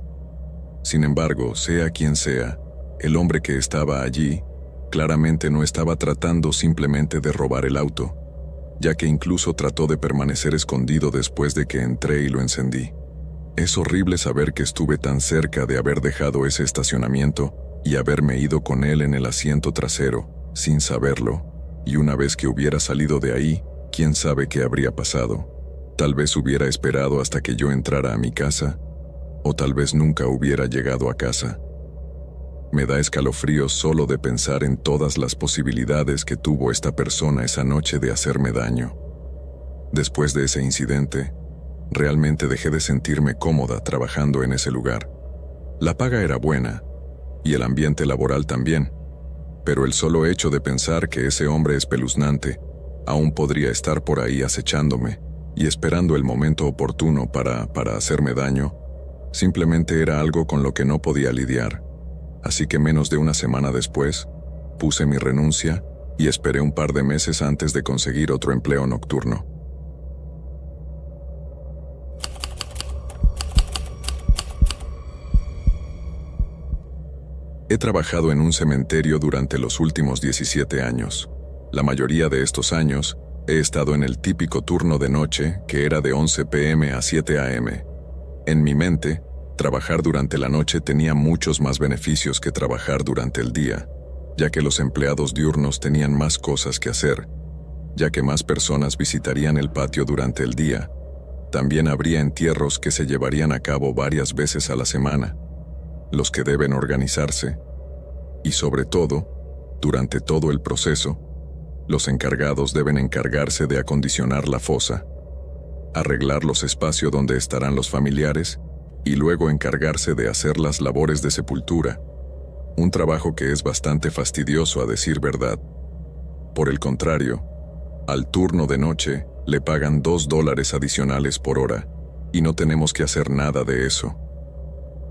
Sin embargo, sea quien sea, el hombre que estaba allí claramente no estaba tratando simplemente de robar el auto, ya que incluso trató de permanecer escondido después de que entré y lo encendí. Es horrible saber que estuve tan cerca de haber dejado ese estacionamiento y haberme ido con él en el asiento trasero, sin saberlo, y una vez que hubiera salido de ahí, quién sabe qué habría pasado. Tal vez hubiera esperado hasta que yo entrara a mi casa, o tal vez nunca hubiera llegado a casa. Me da escalofríos solo de pensar en todas las posibilidades que tuvo esta persona esa noche de hacerme daño. Después de ese incidente, realmente dejé de sentirme cómoda trabajando en ese lugar. La paga era buena, y el ambiente laboral también, pero el solo hecho de pensar que ese hombre espeluznante aún podría estar por ahí acechándome y esperando el momento oportuno para hacerme daño, simplemente era algo con lo que no podía lidiar. Así que menos de una semana después, puse mi renuncia y esperé un par de meses antes de conseguir otro empleo nocturno. He trabajado en un cementerio durante los últimos 17 años. La mayoría de estos años, he estado en el típico turno de noche que era de 11 p.m. a 7 a.m. En mi mente, trabajar durante la noche tenía muchos más beneficios que trabajar durante el día, ya que los empleados diurnos tenían más cosas que hacer, ya que más personas visitarían el patio durante el día, También habría entierros que se llevarían a cabo varias veces a la semana, los que deben organizarse, y sobre todo, durante todo el proceso, los encargados deben encargarse de acondicionar la fosa, arreglar los espacios donde estarán los familiares y luego encargarse de hacer las labores de sepultura, un trabajo que es bastante fastidioso a decir verdad. Por el contrario, al turno de noche le pagan $2 adicionales por hora y no tenemos que hacer nada de eso.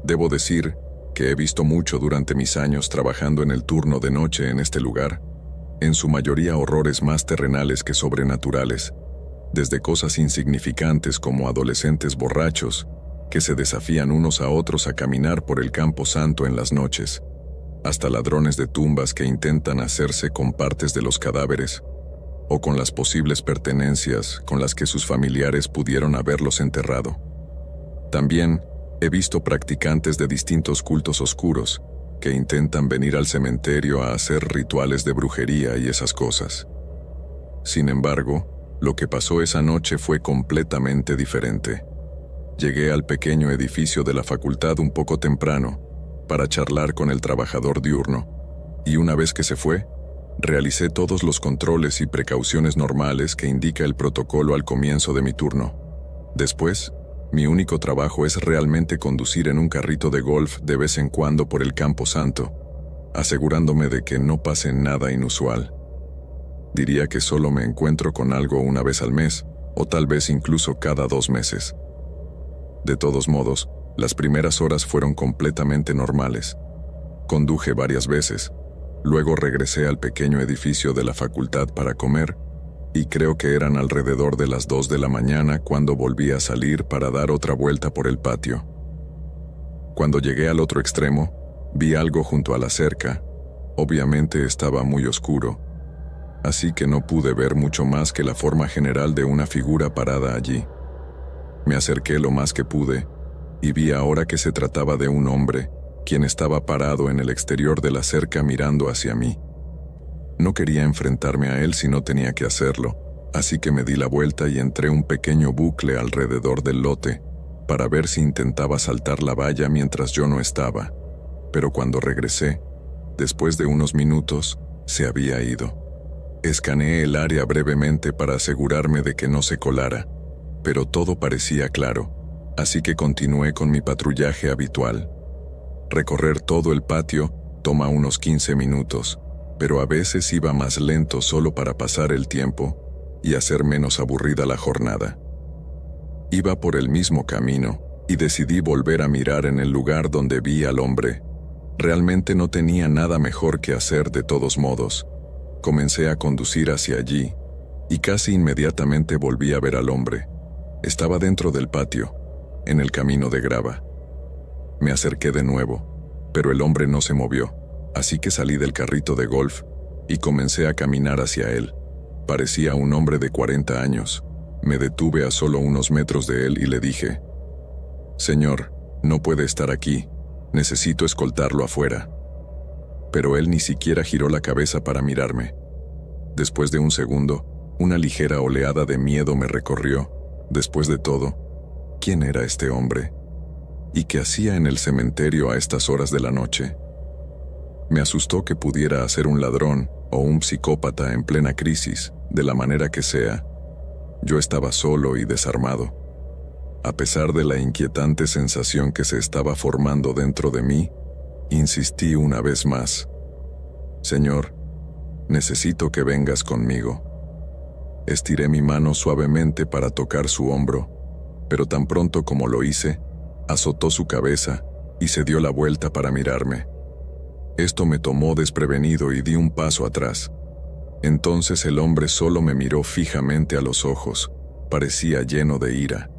Debo decir que he visto mucho durante mis años trabajando en el turno de noche en este lugar, en su mayoría horrores más terrenales que sobrenaturales, desde cosas insignificantes como adolescentes borrachos que se desafían unos a otros a caminar por el campo santo en las noches, hasta ladrones de tumbas que intentan hacerse con partes de los cadáveres o con las posibles pertenencias con las que sus familiares pudieron haberlos enterrado. También he visto practicantes de distintos cultos oscuros que intentan venir al cementerio a hacer rituales de brujería y esas cosas. Sin embargo, lo que pasó esa noche fue completamente diferente. Llegué al pequeño edificio de la facultad un poco temprano para charlar con el trabajador diurno, y una vez que se fue, realicé todos los controles y precauciones normales que indica el protocolo al comienzo de mi turno. Después, mi único trabajo es realmente conducir en un carrito de golf de vez en cuando por el campo santo, asegurándome de que no pase nada inusual. Diría que solo me encuentro con algo una vez al mes, o tal vez incluso cada 2 meses. De todos modos, las primeras horas fueron completamente normales. Conduje varias veces, luego regresé al pequeño edificio de la facultad para comer, y creo que eran alrededor de las 2 de la mañana cuando volví a salir para dar otra vuelta por el patio. Cuando llegué al otro extremo, vi algo junto a la cerca. Obviamente estaba muy oscuro, así que no pude ver mucho más que la forma general de una figura parada allí. Me acerqué lo más que pude, y vi ahora que se trataba de un hombre, quien estaba parado en el exterior de la cerca mirando hacia mí. No quería enfrentarme a él si no tenía que hacerlo, así que me di la vuelta y entré un pequeño bucle alrededor del lote, para ver si intentaba saltar la valla mientras yo no estaba. Pero cuando regresé, después de unos minutos, se había ido. Escaneé el área brevemente para asegurarme de que no se colara, pero todo parecía claro, así que continué con mi patrullaje habitual. Recorrer todo el patio toma unos 15 minutos, pero a veces iba más lento solo para pasar el tiempo y hacer menos aburrida la jornada. Iba por el mismo camino y decidí volver a mirar en el lugar donde vi al hombre. Realmente no tenía nada mejor que hacer de todos modos. Comencé a conducir hacia allí y casi inmediatamente volví a ver al hombre. Estaba dentro del patio, en el camino de grava. Me acerqué de nuevo, pero el hombre no se movió, así que salí del carrito de golf y comencé a caminar hacia él. Parecía un hombre de 40 años. Me detuve a solo unos metros de él y le dije: «Señor, no puede estar aquí, necesito escoltarlo afuera». Pero él ni siquiera giró la cabeza para mirarme. Después de un segundo, una ligera oleada de miedo me recorrió. Después de todo, ¿quién era este hombre? ¿Y qué hacía en el cementerio a estas horas de la noche? Me asustó que pudiera ser un ladrón o un psicópata en plena crisis, de la manera que sea. Yo estaba solo y desarmado. A pesar de la inquietante sensación que se estaba formando dentro de mí, insistí una vez más: «Señor, necesito que vengas conmigo». Estiré mi mano suavemente para tocar su hombro, pero tan pronto como lo hice, azotó su cabeza y se dio la vuelta para mirarme. Esto me tomó desprevenido y di un paso atrás. Entonces el hombre solo me miró fijamente a los ojos, parecía lleno de ira,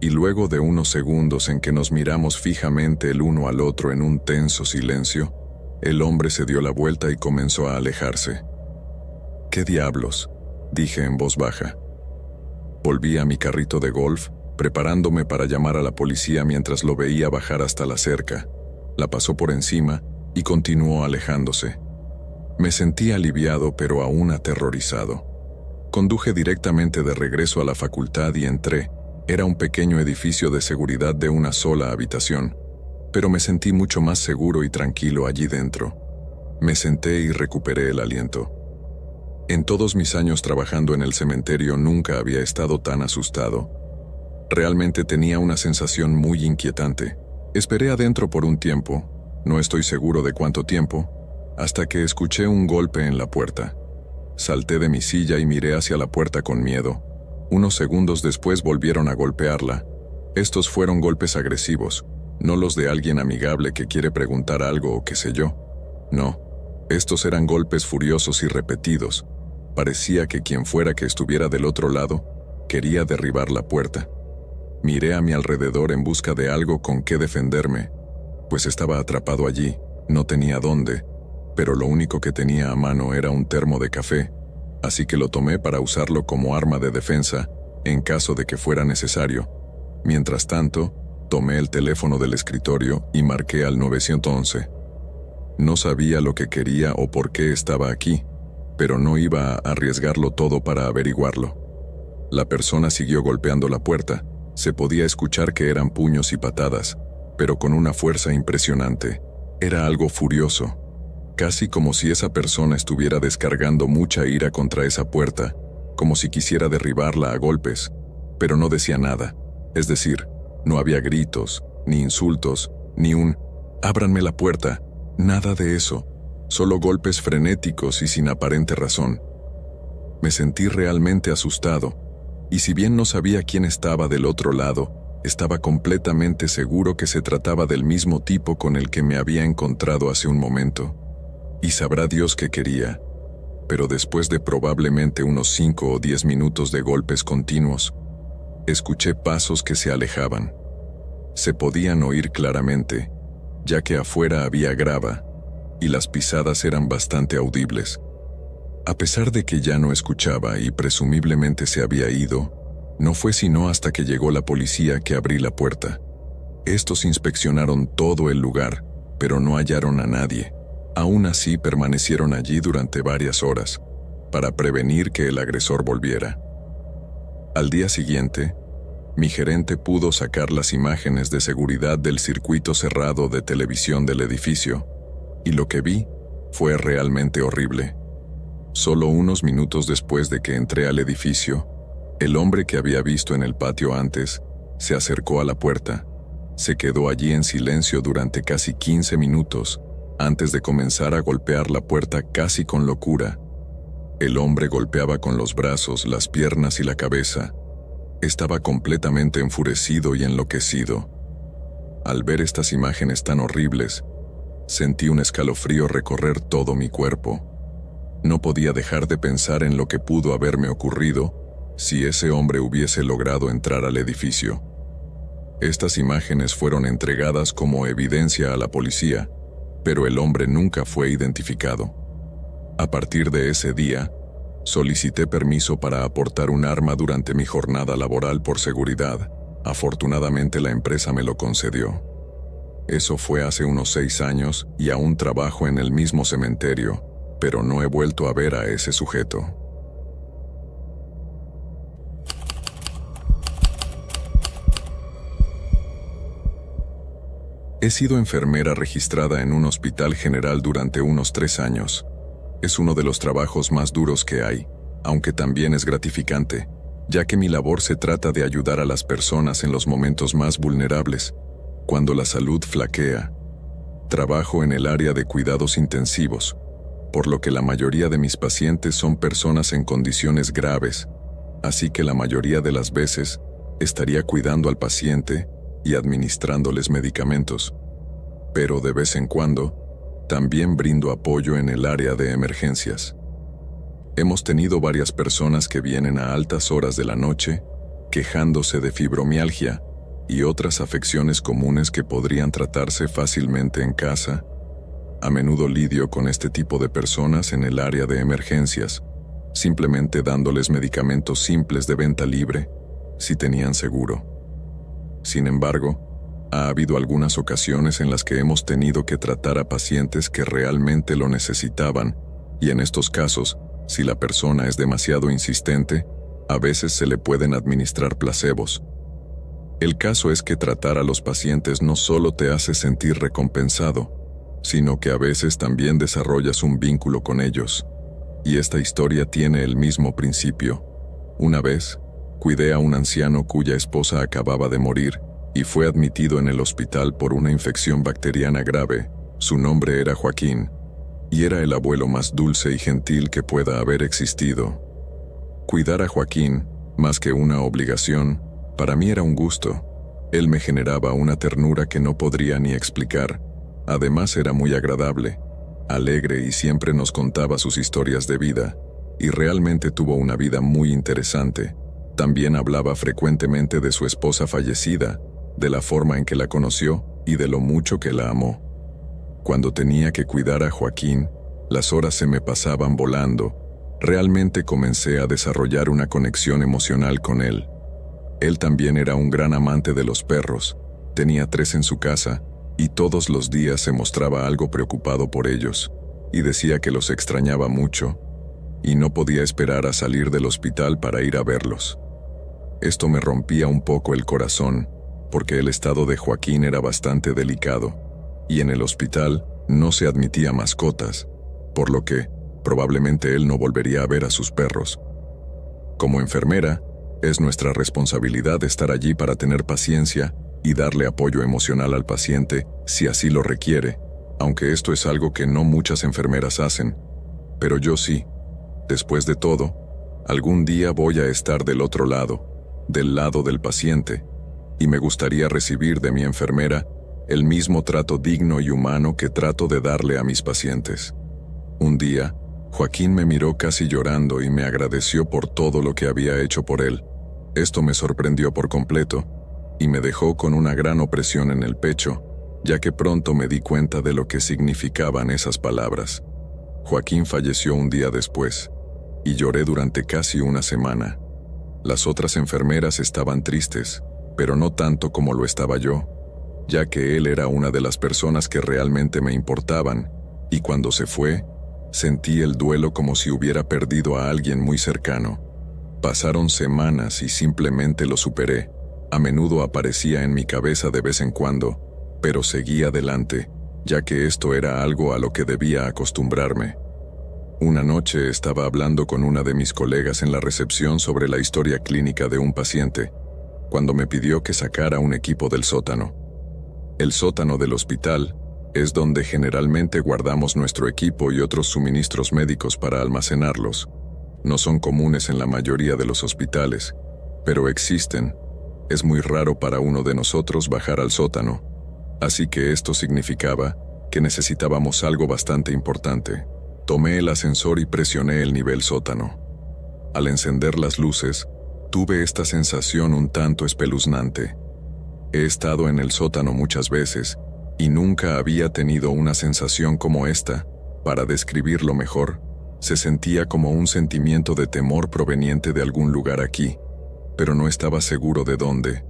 y luego de unos segundos en que nos miramos fijamente el uno al otro en un tenso silencio, el hombre se dio la vuelta y comenzó a alejarse. «¿Qué diablos?», dije en voz baja. Volví a mi carrito de golf, preparándome para llamar a la policía mientras lo veía bajar hasta la cerca. La pasó por encima y continuó alejándose. Me sentí aliviado pero aún aterrorizado. Conduje directamente de regreso a la facultad y entré, Era un pequeño edificio de seguridad de una sola habitación, pero me sentí mucho más seguro y tranquilo allí dentro. Me senté y recuperé el aliento. En todos mis años trabajando en el cementerio nunca había estado tan asustado. Realmente tenía una sensación muy inquietante. Esperé adentro por un tiempo, no estoy seguro de cuánto tiempo, hasta que escuché un golpe en la puerta. Salté de mi silla y miré hacia la puerta con miedo. Unos segundos después volvieron a golpearla. Estos fueron golpes agresivos, no los de alguien amigable que quiere preguntar algo o qué sé yo. No, estos eran golpes furiosos y repetidos. Parecía que quien fuera que estuviera del otro lado quería derribar la puerta. Miré a mi alrededor en busca de algo con qué defenderme, pues estaba atrapado allí, no tenía dónde, pero lo único que tenía a mano era un termo de café, así que lo tomé para usarlo como arma de defensa en caso de que fuera necesario. Mientras tanto, tomé el teléfono del escritorio y marqué al 911. No sabía lo que quería o por qué estaba aquí, pero no iba a arriesgarlo todo para averiguarlo. La persona siguió golpeando la puerta. Se podía escuchar que eran puños y patadas, pero con una fuerza impresionante. Era algo furioso, casi como si esa persona estuviera descargando mucha ira contra esa puerta, como si quisiera derribarla a golpes, pero no decía nada. Es decir, no había gritos, ni insultos, ni un «ábranme la puerta», nada de eso, solo golpes frenéticos y sin aparente razón. Me sentí realmente asustado, y si bien no sabía quién estaba del otro lado, estaba completamente seguro que se trataba del mismo tipo con el que me había encontrado hace un momento. Y sabrá Dios qué quería, pero después de probablemente unos 5 o 10 minutos de golpes continuos, escuché pasos que se alejaban. Se podían oír claramente, ya que afuera había grava, y las pisadas eran bastante audibles. A pesar de que ya no escuchaba y presumiblemente se había ido, no fue sino hasta que llegó la policía que abrí la puerta. Estos inspeccionaron todo el lugar, pero no hallaron a nadie. Aún así permanecieron allí durante varias horas, para prevenir que el agresor volviera. Al día siguiente, mi gerente pudo sacar las imágenes de seguridad del circuito cerrado de televisión del edificio, y lo que vi fue realmente horrible. Solo unos minutos después de que entré al edificio, el hombre que había visto en el patio antes se acercó a la puerta. Se quedó allí en silencio durante casi 15 minutos antes de comenzar a golpear la puerta casi con locura. El hombre golpeaba con los brazos, las piernas y la cabeza. Estaba completamente enfurecido y enloquecido. Al ver estas imágenes tan horribles, sentí un escalofrío recorrer todo mi cuerpo. No podía dejar de pensar en lo que pudo haberme ocurrido si ese hombre hubiese logrado entrar al edificio. Estas imágenes fueron entregadas como evidencia a la policía, pero el hombre nunca fue identificado. A partir de ese día, solicité permiso para aportar un arma durante mi jornada laboral por seguridad. Afortunadamente la empresa me lo concedió. Eso fue hace unos 6 años y aún trabajo en el mismo cementerio, pero no he vuelto a ver a ese sujeto. He sido enfermera registrada en un hospital general durante unos 3 años. Es uno de los trabajos más duros que hay, aunque también es gratificante, ya que mi labor se trata de ayudar a las personas en los momentos más vulnerables, cuando la salud flaquea. Trabajo en el área de cuidados intensivos, por lo que la mayoría de mis pacientes son personas en condiciones graves, así que la mayoría de las veces estaría cuidando al paciente y administrándoles medicamentos. Pero de vez en cuando, también brindo apoyo en el área de emergencias. Hemos tenido varias personas que vienen a altas horas de la noche, quejándose de fibromialgia y otras afecciones comunes que podrían tratarse fácilmente en casa. A menudo lidio con este tipo de personas en el área de emergencias, simplemente dándoles medicamentos simples de venta libre, si tenían seguro. Sin embargo, ha habido algunas ocasiones en las que hemos tenido que tratar a pacientes que realmente lo necesitaban, y en estos casos, si la persona es demasiado insistente, a veces se le pueden administrar placebos, El caso es que tratar a los pacientes no solo te hace sentir recompensado, sino que a veces también desarrollas un vínculo con ellos. Y esta historia tiene el mismo principio. Una vez, cuidé a un anciano cuya esposa acababa de morir y fue admitido en el hospital por una infección bacteriana grave. Su nombre era Joaquín, y era el abuelo más dulce y gentil que pueda haber existido. Cuidar a Joaquín, más que una obligación, para mí era un gusto. Él me generaba una ternura que no podría ni explicar. Además era muy agradable, alegre y siempre nos contaba sus historias de vida, y realmente tuvo una vida muy interesante. También hablaba frecuentemente de su esposa fallecida, de la forma en que la conoció y de lo mucho que la amó. Cuando tenía que cuidar a Joaquín, las horas se me pasaban volando. Realmente comencé a desarrollar una conexión emocional con él. Él también era un gran amante de los perros, tenía 3 en su casa, y todos los días se mostraba algo preocupado por ellos, y decía que los extrañaba mucho, y no podía esperar a salir del hospital para ir a verlos. Esto me rompía un poco el corazón, porque el estado de Joaquín era bastante delicado, y en el hospital no se admitía mascotas, por lo que probablemente él no volvería a ver a sus perros. Como enfermera, es nuestra responsabilidad estar allí para tener paciencia y darle apoyo emocional al paciente si así lo requiere, aunque esto es algo que no muchas enfermeras hacen, pero yo sí. Después de todo, algún día voy a estar del otro lado, del lado del paciente, y me gustaría recibir de mi enfermera el mismo trato digno y humano que trato de darle a mis pacientes. Un día, Joaquín me miró casi llorando y me agradeció por todo lo que había hecho por él. Esto me sorprendió por completo, y me dejó con una gran opresión en el pecho, ya que pronto me di cuenta de lo que significaban esas palabras. Joaquín falleció un día después, y lloré durante casi una semana. Las otras enfermeras estaban tristes, pero no tanto como lo estaba yo, ya que él era una de las personas que realmente me importaban, y cuando se fue, sentí el duelo como si hubiera perdido a alguien muy cercano. Pasaron semanas y simplemente lo superé. A menudo aparecía en mi cabeza de vez en cuando, pero seguí adelante, ya que esto era algo a lo que debía acostumbrarme. Una noche estaba hablando con una de mis colegas en la recepción sobre la historia clínica de un paciente, cuando me pidió que sacara un equipo del sótano. El sótano del hospital es donde generalmente guardamos nuestro equipo y otros suministros médicos para almacenarlos. No son comunes en la mayoría de los hospitales, pero existen. Es muy raro para uno de nosotros bajar al sótano, así que esto significaba que necesitábamos algo bastante importante. Tomé el ascensor y presioné el nivel sótano. Al encender las luces, tuve esta sensación un tanto espeluznante. He estado en el sótano muchas veces y nunca había tenido una sensación como esta. Para describirlo mejor, se sentía como un sentimiento de temor proveniente de algún lugar aquí, pero no estaba seguro de dónde.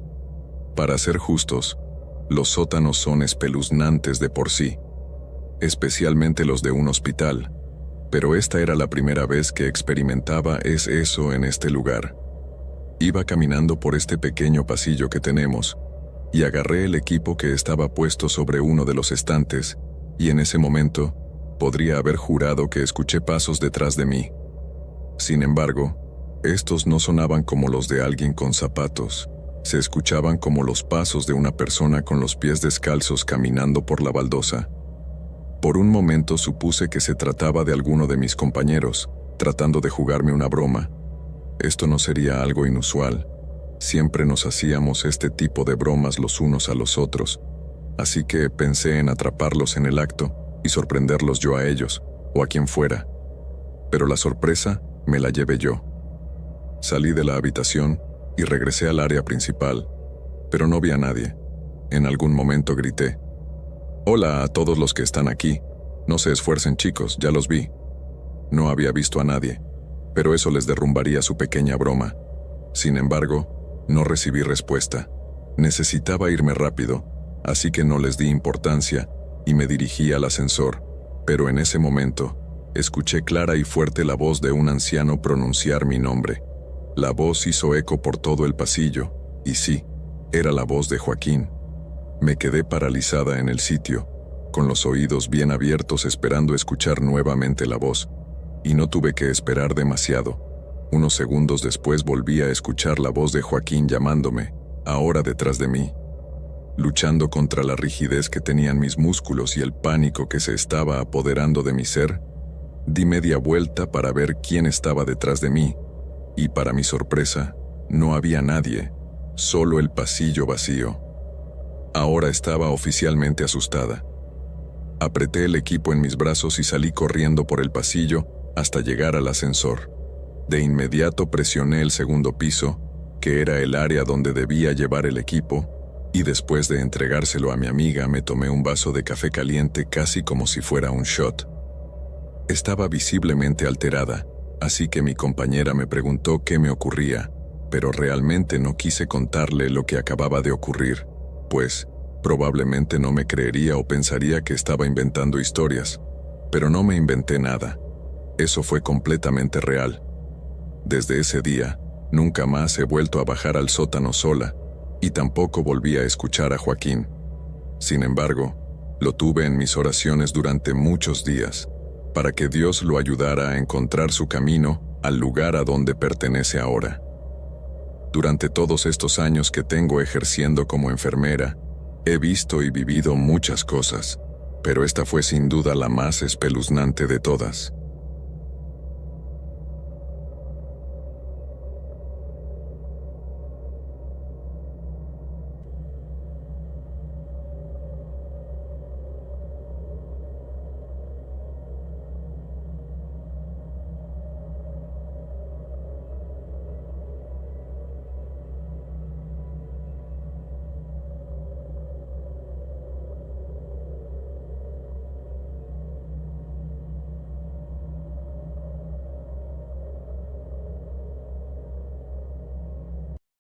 Para ser justos, los sótanos son espeluznantes de por sí, especialmente los de un hospital, pero esta era la primera vez que experimentaba eso en este lugar. Iba caminando por este pequeño pasillo que tenemos, y agarré el equipo que estaba puesto sobre uno de los estantes, y en ese momento, podría haber jurado que escuché pasos detrás de mí. Sin embargo, estos no sonaban como los de alguien con zapatos, se escuchaban como los pasos de una persona con los pies descalzos caminando por la baldosa. Por un momento supuse que se trataba de alguno de mis compañeros, tratando de jugarme una broma. Esto no sería algo inusual. Siempre nos hacíamos este tipo de bromas los unos a los otros, así que pensé en atraparlos en el acto y sorprenderlos yo a ellos, o a quien fuera. Pero la sorpresa me la llevé yo. Salí de la habitación y regresé al área principal, pero no vi a nadie. En algún momento grité: «Hola a todos los que están aquí. No se esfuercen, chicos, ya los vi». No había visto a nadie, pero eso les derrumbaría su pequeña broma. Sin embargo, no recibí respuesta. Necesitaba irme rápido, así que no les di importancia y me dirigí al ascensor, pero en ese momento, escuché clara y fuerte la voz de un anciano pronunciar mi nombre. La voz hizo eco por todo el pasillo, y sí, Era la voz de Joaquín. Me quedé paralizada en el sitio, con los oídos bien abiertos esperando escuchar nuevamente la voz, y no tuve que esperar demasiado. Unos segundos después volví a escuchar la voz de Joaquín llamándome, ahora detrás de mí. Luchando contra la rigidez que tenían mis músculos y el pánico que se estaba apoderando de mi ser, di media vuelta para ver quién estaba detrás de mí, y para mi sorpresa, no había nadie, solo el pasillo vacío. Ahora estaba oficialmente asustada. Apreté el equipo en mis brazos y salí corriendo por el pasillo hasta llegar al ascensor. De inmediato presioné el segundo piso, que era el área donde debía llevar el equipo, y después de entregárselo a mi amiga me tomé un vaso de café caliente casi como si fuera un shot. Estaba visiblemente alterada, así que mi compañera me preguntó qué me ocurría, pero realmente no quise contarle lo que acababa de ocurrir, pues probablemente no me creería o pensaría que estaba inventando historias, pero no me inventé nada. Eso fue completamente real. Desde ese día, nunca más he vuelto a bajar al sótano sola, y tampoco volví a escuchar a Joaquín. Sin embargo, lo tuve en mis oraciones durante muchos días, para que Dios lo ayudara a encontrar su camino al lugar a donde pertenece ahora. Durante todos estos años que tengo ejerciendo como enfermera, he visto y vivido muchas cosas, pero esta fue sin duda la más espeluznante de todas.